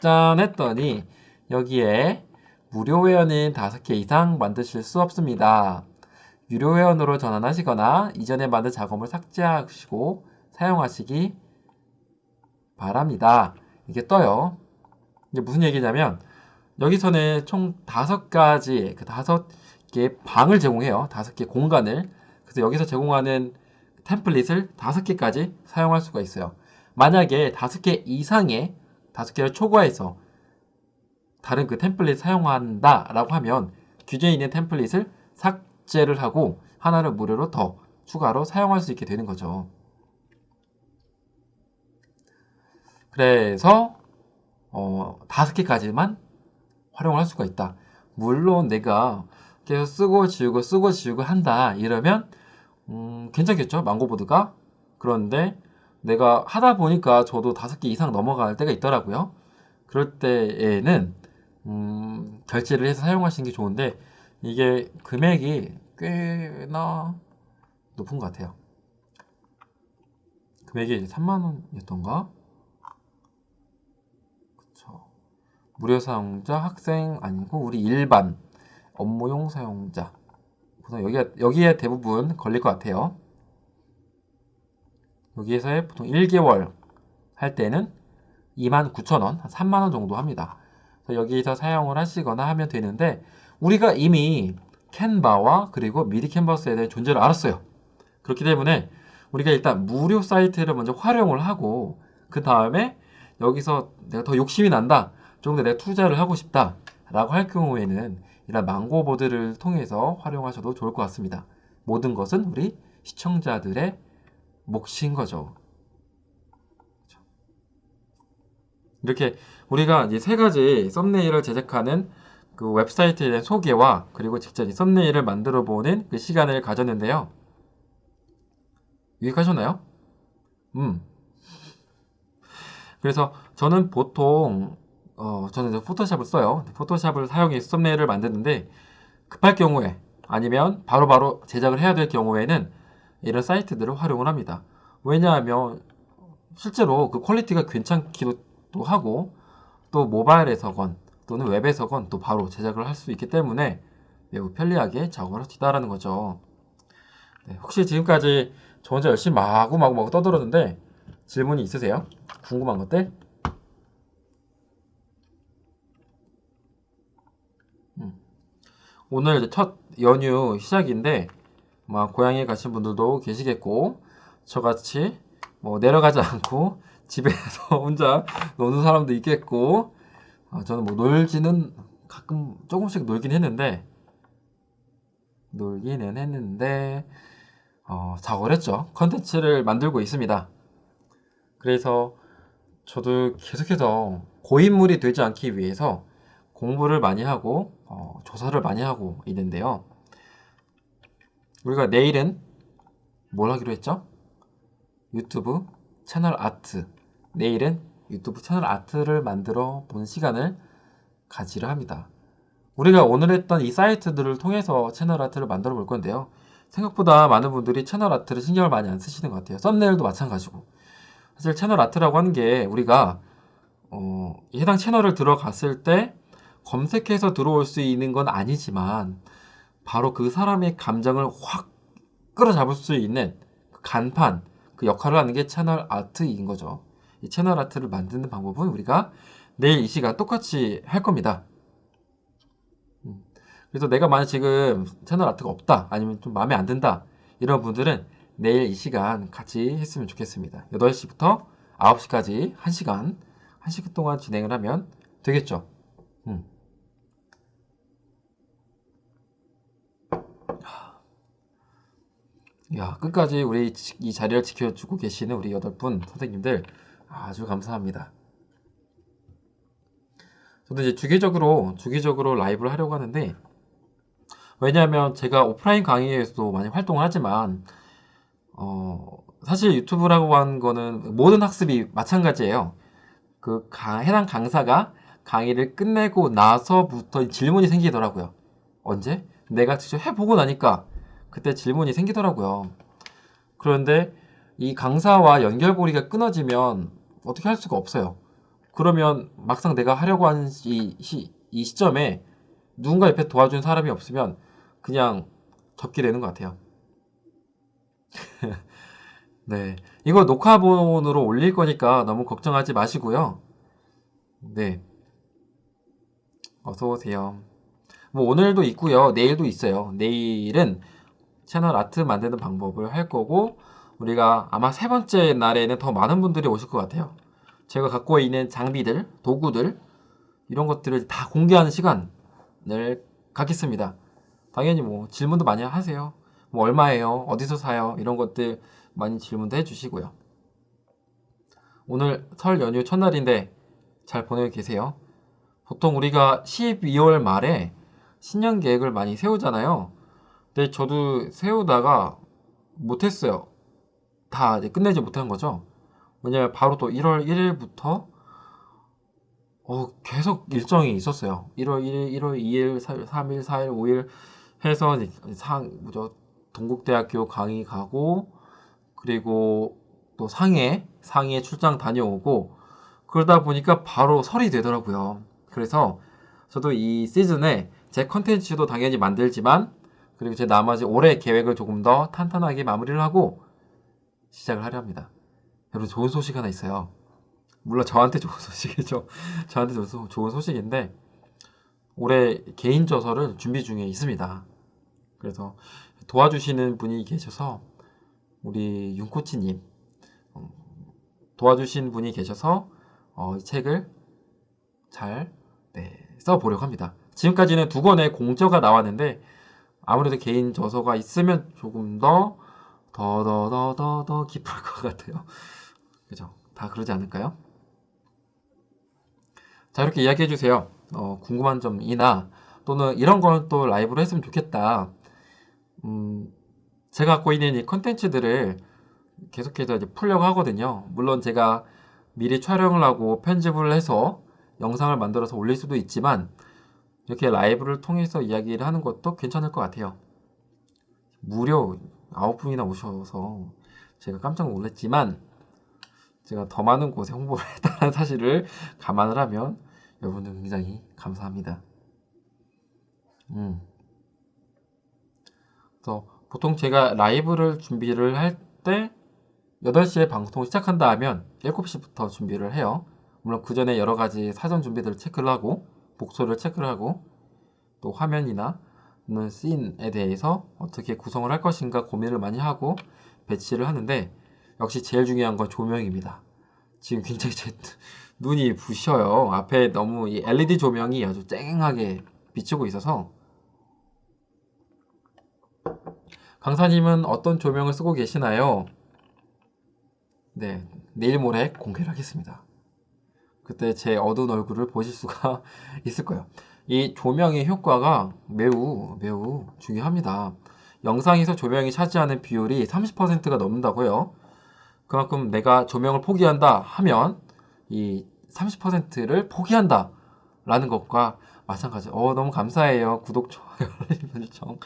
짠 했더니 여기에 무료 회원은 5개 이상 만드실 수 없습니다. 유료 회원으로 전환하시거나 이전에 만든 작업을 삭제하시고 사용하시기 바랍니다. 이게 떠요. 이게 무슨 얘기냐면 여기서는 총 5가지 그 5개 방을 제공해요. 5개 공간을. 그래서 여기서 제공하는 템플릿을 5개까지 사용할 수가 있어요. 만약에 5개 이상의 5개를 초과해서 다른 그 템플릿 사용한다 라고 하면 규정에 있는 템플릿을 삭제를 하고 하나를 무료로 더 추가로 사용할 수 있게 되는 거죠. 그래서 5개까지만 활용을 할 수가 있다. 물론 내가 계속 쓰고 지우고 한다 이러면 괜찮겠죠, 망고보드가. 그런데 내가 하다 보니까 저도 5개 이상 넘어갈 때가 있더라고요. 그럴 때에는 결제를 해서 사용하시는 게 좋은데 이게 금액이 꽤나 높은 것 같아요. 금액이 3만원이었던가? 그쵸. 무료 사용자, 학생 아니고 우리 일반 업무용 사용자. 보통 여기에 대부분 걸릴 것 같아요. 여기에서의 보통 1개월 할 때는 29,000원, 한 3만원 정도 합니다. 여기서 사용을 하시거나 하면 되는데 우리가 이미 캔바와 그리고 미리 캔버스에 대한 존재를 알았어요. 그렇기 때문에 우리가 일단 무료 사이트를 먼저 활용을 하고 그 다음에 여기서 내가 더 욕심이 난다, 좀 더 내가 투자를 하고 싶다 라고 할 경우에는 이런 망고보드를 통해서 활용하셔도 좋을 것 같습니다. 모든 것은 우리 시청자들의 몫인 거죠. 이렇게 우리가 이제 3가지 썸네일을 제작하는 그 웹사이트에 대한 소개와 그리고 직접 이 썸네일을 만들어 보는 그 시간을 가졌는데요. 유익하셨나요? 그래서 저는 보통 저는 이제 포토샵을 써요. 포토샵을 사용해서 썸네일을 만드는데 급할 경우에 아니면 바로바로 제작을 해야 될 경우에는 이런 사이트들을 활용을 합니다. 왜냐하면 실제로 그 퀄리티가 괜찮기도 하고 또 모바일에서건 또는 웹에서건 또 바로 제작을 할 수 있기 때문에 매우 편리하게 작업을 할 수 있다는 거죠. 네, 혹시 지금까지 저 혼자 열심히 마구마구 떠들었는데 질문이 있으세요? 궁금한 것들? 음. 오늘 이제 첫 연휴 시작인데 막 고향에 가신 분들도 계시겠고 저같이 뭐 내려가지 않고 집에서 혼자 노는 사람도 있겠고 저는 뭐 놀지는 가끔 조금씩 놀기는 했는데 작업을 했죠. 컨텐츠를 만들고 있습니다. 그래서 저도 계속해서 고인물이 되지 않기 위해서 공부를 많이 하고 조사를 많이 하고 있는데요. 우리가 내일은 뭘 하기로 했죠? 유튜브 채널 아트. 내일은 유튜브 채널 아트를 만들어 본 시간을 가지려 합니다. 우리가 오늘 했던 이 사이트들을 통해서 채널 아트를 만들어 볼 건데요. 생각보다 많은 분들이 채널 아트를 신경을 많이 안 쓰시는 것 같아요. 썸네일도 마찬가지고. 사실 채널 아트라고 하는 게 우리가 해당 채널을 들어갔을 때 검색해서 들어올 수 있는 건 아니지만 바로 그 사람의 감정을 확 끌어잡을 수 있는 그 간판, 그 역할을 하는 게 채널 아트인 거죠. 이 채널 아트를 만드는 방법은 우리가 내일 이 시간 똑같이 할 겁니다. 그래서 내가 만약 지금 채널 아트가 없다, 아니면 좀 마음에 안 든다, 이런 분들은 내일 이 시간 같이 했으면 좋겠습니다. 8시부터 9시까지 1시간, 1시간 동안 진행을 하면 되겠죠. 음. 야, 끝까지 우리 이 자리를 지켜주고 계시는 우리 8분 선생님들 아주 감사합니다. 저도 이제 주기적으로 라이브를 하려고 하는데, 왜냐하면 제가 오프라인 강의에서도 많이 활동을 하지만, 사실 유튜브라고 하는 거는 모든 학습이 마찬가지예요. 해당 강사가 강의를 끝내고 나서부터 질문이 생기더라고요. 언제? 내가 직접 해보고 나니까 그때 질문이 생기더라고요. 그런데 이 강사와 연결고리가 끊어지면 어떻게 할 수가 없어요. 그러면 막상 내가 하려고 하는 이 시점에 누군가 옆에 도와준 사람이 없으면 그냥 접게 되는 것 같아요. 네. 이거 녹화본으로 올릴 거니까 너무 걱정하지 마시고요. 네. 어서 오세요. 뭐 오늘도 있고요. 내일도 있어요. 내일은 채널 아트 만드는 방법을 할 거고 우리가 아마 세 번째 날에는 더 많은 분들이 오실 것 같아요. 제가 갖고 있는 장비들, 도구들 이런 것들을 다 공개하는 시간을 갖겠습니다. 당연히 뭐 질문도 많이 하세요. 뭐 얼마예요? 어디서 사요? 이런 것들 많이 질문도 해주시고요. 오늘 설 연휴 첫날인데 잘 보내고 계세요? 보통 우리가 12월 말에 신년 계획을 많이 세우잖아요. 근데 저도 세우다가 못했어요. 다 이제 끝내지 못한 거죠. 왜냐면 바로 또 1월 1일부터 계속 일정이 있었어요. 1월 1일, 1월 2일, 3일, 4일, 5일 해서 뭐죠? 동국대학교 강의 가고 그리고 또 상해 출장 다녀오고 그러다 보니까 바로 설이 되더라고요. 그래서 저도 이 시즌에 제 컨텐츠도 당연히 만들지만 그리고 제 나머지 올해 계획을 조금 더 탄탄하게 마무리를 하고 시작을 하려 합니다. 여러분 좋은 소식 하나 있어요. 물론 저한테 좋은 소식이죠. 저한테 좋은 소식인데 올해 개인 저서를 준비 중에 있습니다. 그래서 도와주시는 분이 계셔서 우리 윤코치님 도와주신 분이 계셔서 이 책을 잘 써보려고 합니다. 지금까지는 2권의 공저가 나왔는데 아무래도 개인 저서가 있으면 조금 더 깊을 것 같아요. 그죠? 다 그러지 않을까요? 자, 이렇게 이야기해 주세요. 궁금한 점이나 또는 이런 걸 또 라이브로 했으면 좋겠다. 제가 갖고 있는 이 컨텐츠들을 계속해서 이제 풀려고 하거든요. 물론 제가 미리 촬영을 하고 편집을 해서 영상을 만들어서 올릴 수도 있지만 이렇게 라이브를 통해서 이야기를 하는 것도 괜찮을 것 같아요. 무려 9분이나 오셔서 제가 깜짝 놀랐지만 제가 더 많은 곳에 홍보를 했다는 사실을 감안을 하면 여러분들 굉장히 감사합니다. 음. 그래서 보통 제가 라이브를 준비를 할 때 8시에 방송 시작한다 하면 7시부터 준비를 해요. 물론 그 전에 여러 가지 사전 준비들을 체크를 하고 목소리를 체크를 하고 또 화면이나 씬에 대해서 어떻게 구성을 할 것인가 고민을 많이 하고 배치를 하는데 역시 제일 중요한 건 조명입니다. 지금 굉장히 제 눈이 부셔요. 앞에 너무 이 LED 조명이 아주 쨍하게 비추고 있어서. 강사님은 어떤 조명을 쓰고 계시나요? 네, 내일 모레 공개를 하겠습니다. 그때 제 어두운 얼굴을 보실 수가 있을 거예요. 이 조명의 효과가 매우 중요합니다. 영상에서 조명이 차지하는 비율이 30%가 넘는다고요. 그만큼 내가 조명을 포기한다 하면 이 30%를 포기한다 라는 것과 마찬가지. 너무 감사해요. 구독, 좋아요, 알림 설정.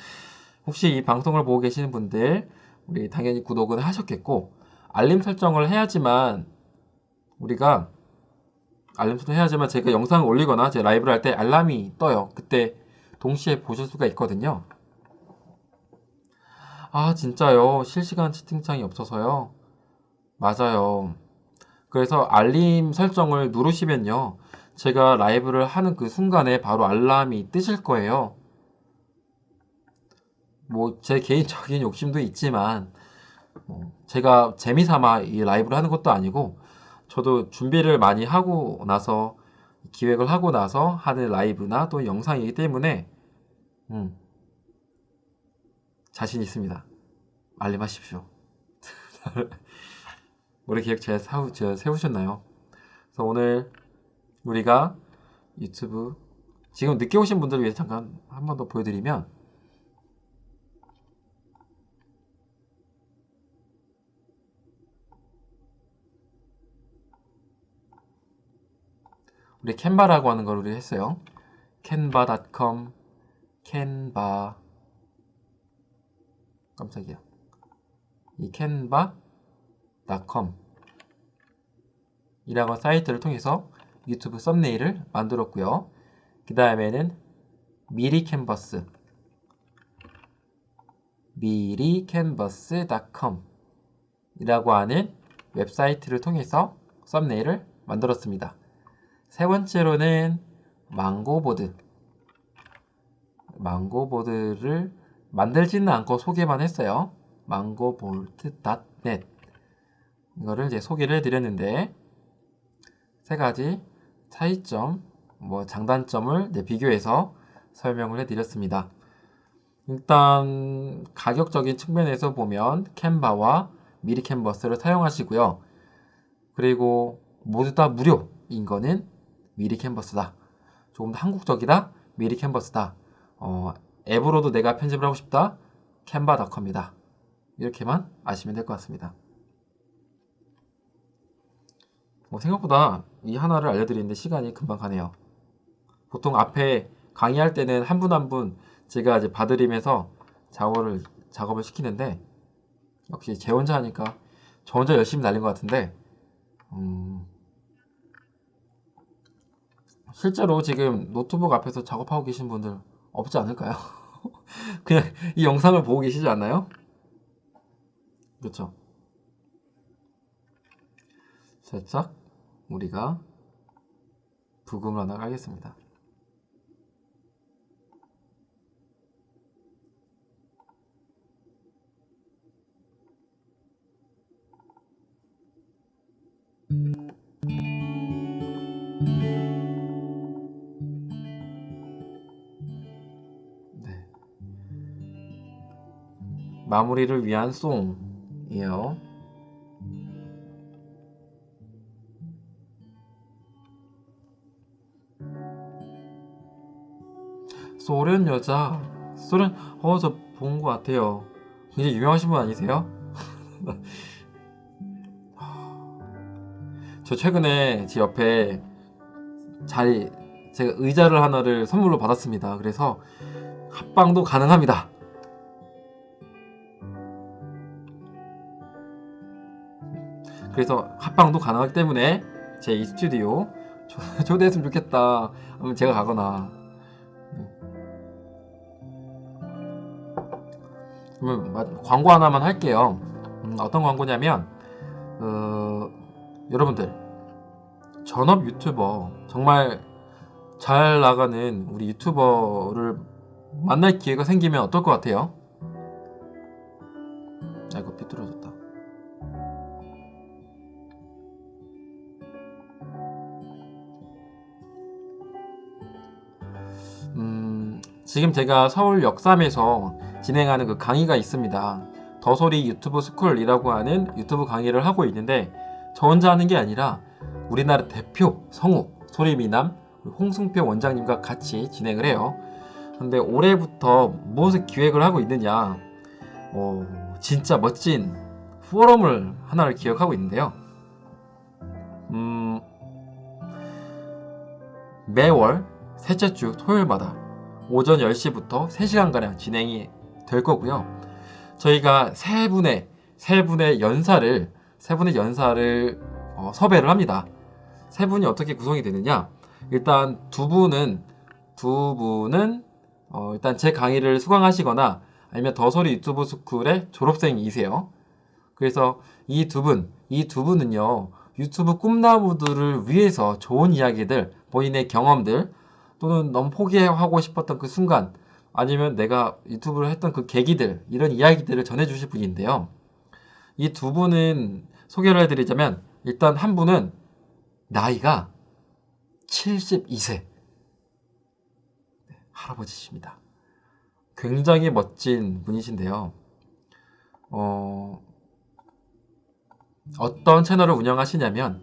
혹시 이 방송을 보고 계시는 분들 우리 당연히 구독은 하셨겠고 알림 설정을 해야지만 우리가 알림 설정 해야지만 제가 영상을 올리거나 제 라이브를 할 때 알람이 떠요. 그때 동시에 보실 수가 있거든요. 아 진짜요? 실시간 채팅창이 없어서요? 맞아요. 그래서 알림 설정을 누르시면요. 제가 라이브를 하는 그 순간에 바로 알람이 뜨실 거예요. 뭐 제 개인적인 욕심도 있지만 제가 재미삼아 이 라이브를 하는 것도 아니고 저도 준비를 많이 하고 나서 기획을 하고 나서 하는 라이브나 또 영상이기 때문에 음, 자신 있습니다. 알림하십시오. 올해 계획 잘 세우셨나요? 그래서 오늘 우리가 유튜브 지금 늦게 오신 분들을 위해서 잠깐 한 번 더 보여드리면 우리 캔바라고 하는 걸 우리 했어요. canva.com 캔바 깜짝이야. 이 canva.com 이라고 사이트를 통해서 유튜브 썸네일을 만들었고요. 그 다음에는 미리캔버스.com 이라고 하는 웹사이트를 통해서 썸네일을 만들었습니다. 세 번째로는 망고보드를 만들지는 않고 소개만 했어요. mangoboard.net 이거를 이제 소개를 해드렸는데 세 가지 차이점, 장단점을 비교해서 설명을 해드렸습니다. 일단 가격적인 측면에서 보면 캔바와 미리캔버스를 사용하시고요. 그리고 모두 다 무료인 거는 미리캔버스다. 조금 더 한국적이다. 미리캔버스다. 앱으로도 내가 편집을 하고 싶다. 캔바닷컴이다. 이렇게만 아시면 될 것 같습니다. 생각보다 이 하나를 알려드리는데 시간이 금방 가네요. 보통 앞에 강의할 때는 한 분 한 분 제가 이제 봐드리면서 작업을 시키는데 역시 제 혼자 하니까 저 혼자 열심히 날린 것 같은데 실제로 지금 노트북 앞에서 작업하고 계신 분들 없지 않을까요? 그냥 이 영상을 보고 계시지 않나요? 그렇죠. 살짝 우리가 부금을 하나 깔겠습니다. 네. 마무리를 위한 송이에요. 소련 여자 저 본 것 같아요. 굉장히 유명하신 분 아니세요? 저 최근에 제 옆에 제가 의자를 하나를 선물로 받았습니다. 그래서 합방도 가능합니다. 그래서 합방도 가능하기 때문에 제 이 스튜디오 초대했으면 좋겠다 하면 제가 가거나. 그러면 광고 하나만 할게요. 어떤 광고냐면 여러분들 전업 유튜버 정말 잘 나가는 우리 유튜버를 만날 기회가 생기면 어떨 것 같아요? 아이고 삐뚤어졌다. 지금 제가 서울 역삼에서 진행하는 그 강의가 있습니다. 더소리 유튜브 스쿨이라고 하는 유튜브 강의를 하고 있는데 저 혼자 하는 게 아니라 우리나라 대표 성우 소리미남 홍승표 원장님과 같이 진행을 해요. 근데 올해부터 무엇을 기획을 하고 있느냐, 진짜 멋진 포럼을 하나를 기획하고 있는데요. 매월 셋째 주 토요일마다 오전 10시부터 3시간가량 진행이 될 거고요. 저희가 세 분의 연사를 섭외를 합니다. 세 분이 어떻게 구성이 되느냐? 일단 두 분은 일단 제 강의를 수강하시거나 아니면 더소리 유튜브 스쿨의 졸업생이세요. 그래서 이 두 분은요, 유튜브 꿈나무들을 위해서 좋은 이야기들, 본인의 경험들, 또는 너무 포기하고 싶었던 그 순간, 아니면 내가 유튜브를 했던 그 계기들, 이런 이야기들을 전해주실 분인데요. 이 두 분은 소개를 해드리자면, 일단 한 분은 나이가 72세 할아버지십니다. 굉장히 멋진 분이신데요. 어떤 채널을 운영하시냐면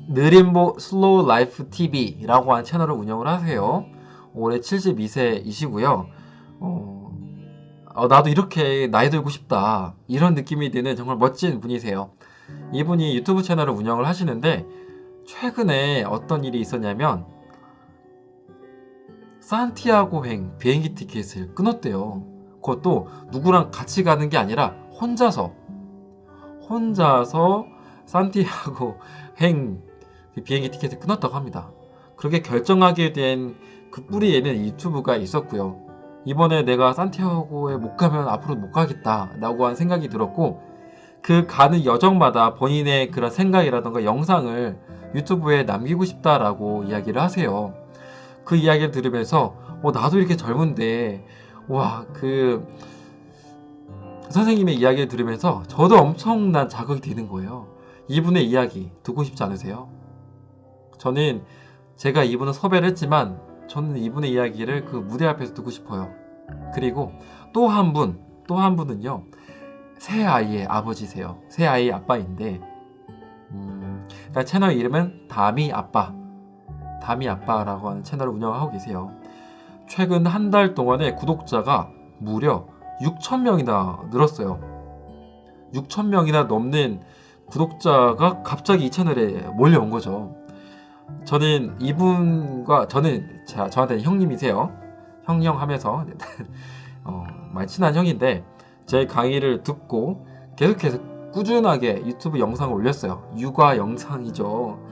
느림보 슬로우 라이프 TV라고 하는 채널을 운영을 하세요. 올해 72세이시고요. 나도 이렇게 나이 들고 싶다 이런 느낌이 드는 정말 멋진 분이세요. 이분이 유튜브 채널을 운영을 하시는데 최근에 어떤 일이 있었냐면 산티아고행 비행기 티켓을 끊었대요. 그것도 누구랑 같이 가는 게 아니라 혼자서 산티아고행 비행기 티켓을 끊었다고 합니다. 그렇게 결정하게 된 그 뿌리에는 유튜브가 있었고요. 이번에 내가 산티아고에 못 가면 앞으로 못 가겠다 라고 한 생각이 들었고, 그 가는 여정마다 본인의 그런 생각이라던가 영상을 유튜브에 남기고 싶다라고 이야기를 하세요. 그 이야기를 들으면서 나도 이렇게 젊은데 그 선생님의 이야기를 들으면서 저도 엄청난 자극이 되는 거예요. 이분의 이야기 듣고 싶지 않으세요? 저는 제가 이분을 섭외를 했지만 저는 이분의 이야기를 그 무대 앞에서 듣고 싶어요. 그리고 또 한 분은요, 새 아이의 아버지세요. 새 아이의 아빠인데 그러니까 채널 이름은 다미아빠라고 하는 채널을 운영하고 계세요. 최근 한 달 동안에 구독자가 무려 6,000명이나 늘었어요. 6,000명이나 넘는 구독자가 갑자기 이 채널에 몰려온 거죠. 저는 저한테는 형님이세요. 형형 하면서 많이 친한 형인데 제 강의를 듣고 계속해서 꾸준하게 유튜브 영상을 올렸어요. 육아 영상이죠.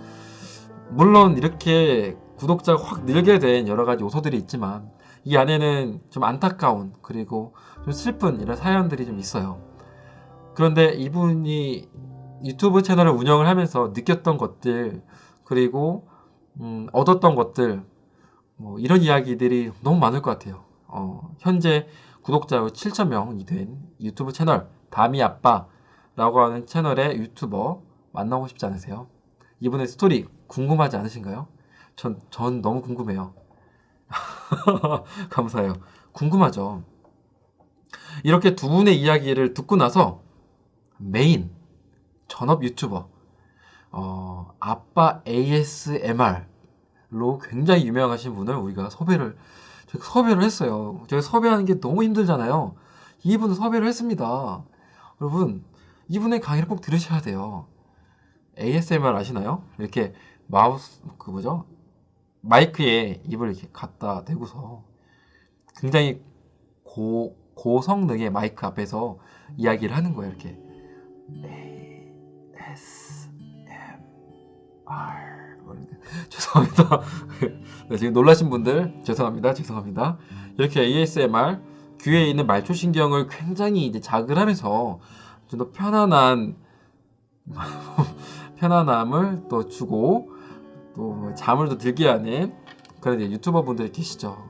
물론 이렇게 구독자가 확 늘게 된 여러 가지 요소들이 있지만 이 안에는 좀 안타까운 그리고 좀 슬픈 이런 사연들이 좀 있어요. 그런데 이분이 유튜브 채널을 운영을 하면서 느꼈던 것들, 그리고 얻었던 것들, 이런 이야기들이 너무 많을 것 같아요. 현재 구독자가 7,000명이 된 유튜브 채널 다미아빠라고 하는 채널의 유튜버 만나고 싶지 않으세요? 이분의 스토리 궁금하지 않으신가요? 전 너무 궁금해요. 감사해요. 궁금하죠? 이렇게 두 분의 이야기를 듣고 나서 메인 전업 유튜버 아빠 ASMR로 굉장히 유명하신 분을 우리가 섭외를 했어요. 제가 섭외하는 게 너무 힘들잖아요. 이분을 섭외를 했습니다. 여러분, 이분의 강의를 꼭 들으셔야 돼요. ASMR 아시나요? 이렇게 마이크에 입을 이렇게 갖다 대고서 굉장히 고성능의 마이크 앞에서 이야기를 하는 거예요. 이렇게 죄송합니다. 네, 지금 놀라신 분들 죄송합니다. 이렇게 ASMR 귀에 있는 말초신경을 굉장히 이제 자극을 하면서 좀 더 편안한 편안함을 또 주고 또 잠을 더 들게 하는 그런 이제 유튜버 분들이 계시죠.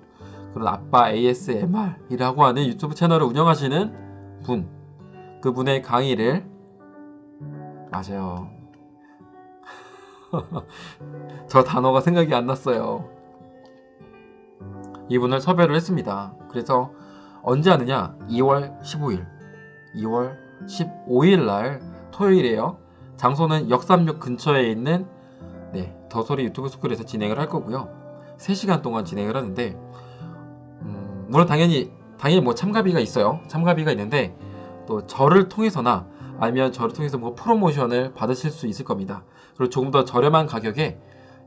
그런 아빠 ASMR이라고 하는 유튜브 채널을 운영하시는 분, 그분의 강의를 맞아요. 저 단어가 생각이 안 났어요. 이분을 섭외를 했습니다. 그래서 언제 하느냐? 2월 15일, 2월 15일 날 토요일이에요. 장소는 역삼역 근처에 있는 더소리 유튜브 스쿨에서 진행을 할 거고요. 3시간 동안 진행을 하는데 물론 당연히 뭐 참가비가 있어요. 참가비가 있는데 또 저를 통해서나 아니면 저를 통해서 뭐 프로모션을 받으실 수 있을 겁니다. 그리고 조금 더 저렴한 가격에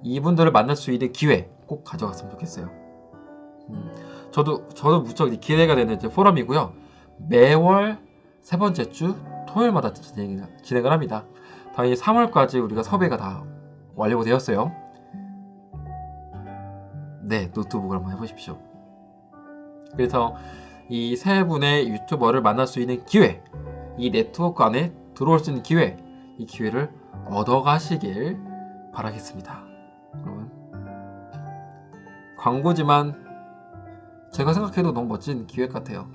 이분들을 만날 수 있는 기회 꼭 가져갔으면 좋겠어요. 저도 무척 기대가 되는 이제 포럼이고요. 매월 세 번째 주 토요일마다 진행을 합니다. 당연히 3월까지 우리가 섭외가 다 완료가 되었어요. 네, 노트북을 한번 해보십시오. 그래서 이 세 분의 유튜버를 만날 수 있는 기회, 이 네트워크 안에 들어올 수 있는 기회, 이 기회를 얻어가시길 바라겠습니다. 여러분, 광고지만 제가 생각해도 너무 멋진 기획 같아요.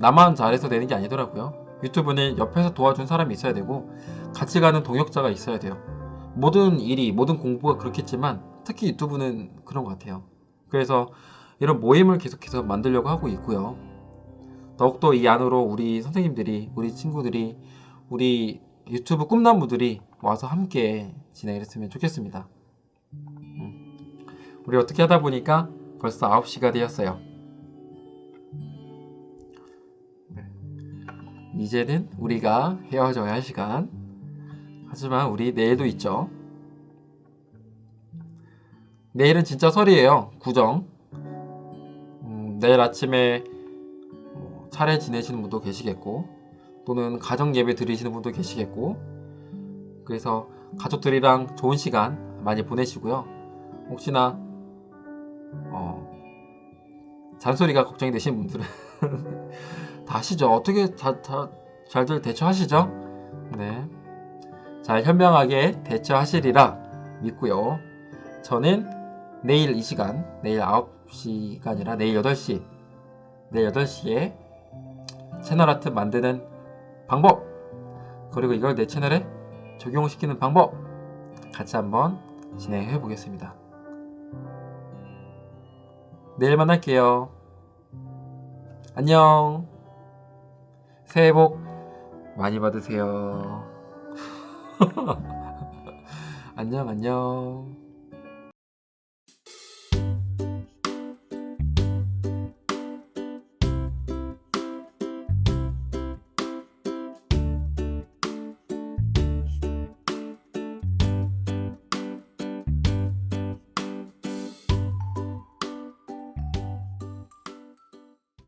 나만 잘해서 되는 게 아니더라고요. 유튜브는 옆에서 도와준 사람이 있어야 되고 같이 가는 동역자가 있어야 돼요. 모든 일이, 모든 공부가 그렇겠지만 특히 유튜브는 그런 것 같아요. 그래서 이런 모임을 계속해서 만들려고 하고 있고요. 더욱더 이 안으로 우리 선생님들이, 우리 친구들이, 우리 유튜브 꿈나무들이 와서 함께 진행을 했으면 좋겠습니다. 우리 어떻게 하다 보니까 벌써 9시가 되었어요. 이제는 우리가 헤어져야 할 시간. 하지만 우리 내일도 있죠. 내일은 진짜 설이에요. 구정. 내일 아침에 차례 지내시는 분도 계시겠고 또는 가정 예배 드리시는 분도 계시겠고 그래서 가족들이랑 좋은 시간 많이 보내시고요. 혹시나 잔소리가 걱정이 되시는 분들은 다 하시죠. 어떻게 잘들 대처하시죠? 네, 잘 현명하게 대처하시리라 믿고요. 저는 내일 이 시간, 내일 9시가 아니라 내일 8시, 내일 8시에 채널 아트 만드는 방법, 그리고 이걸 내 채널에 적용시키는 방법 같이 한번 진행해 보겠습니다. 내일 만날게요. 안녕. 새해 복 많이 받으세요. 안녕.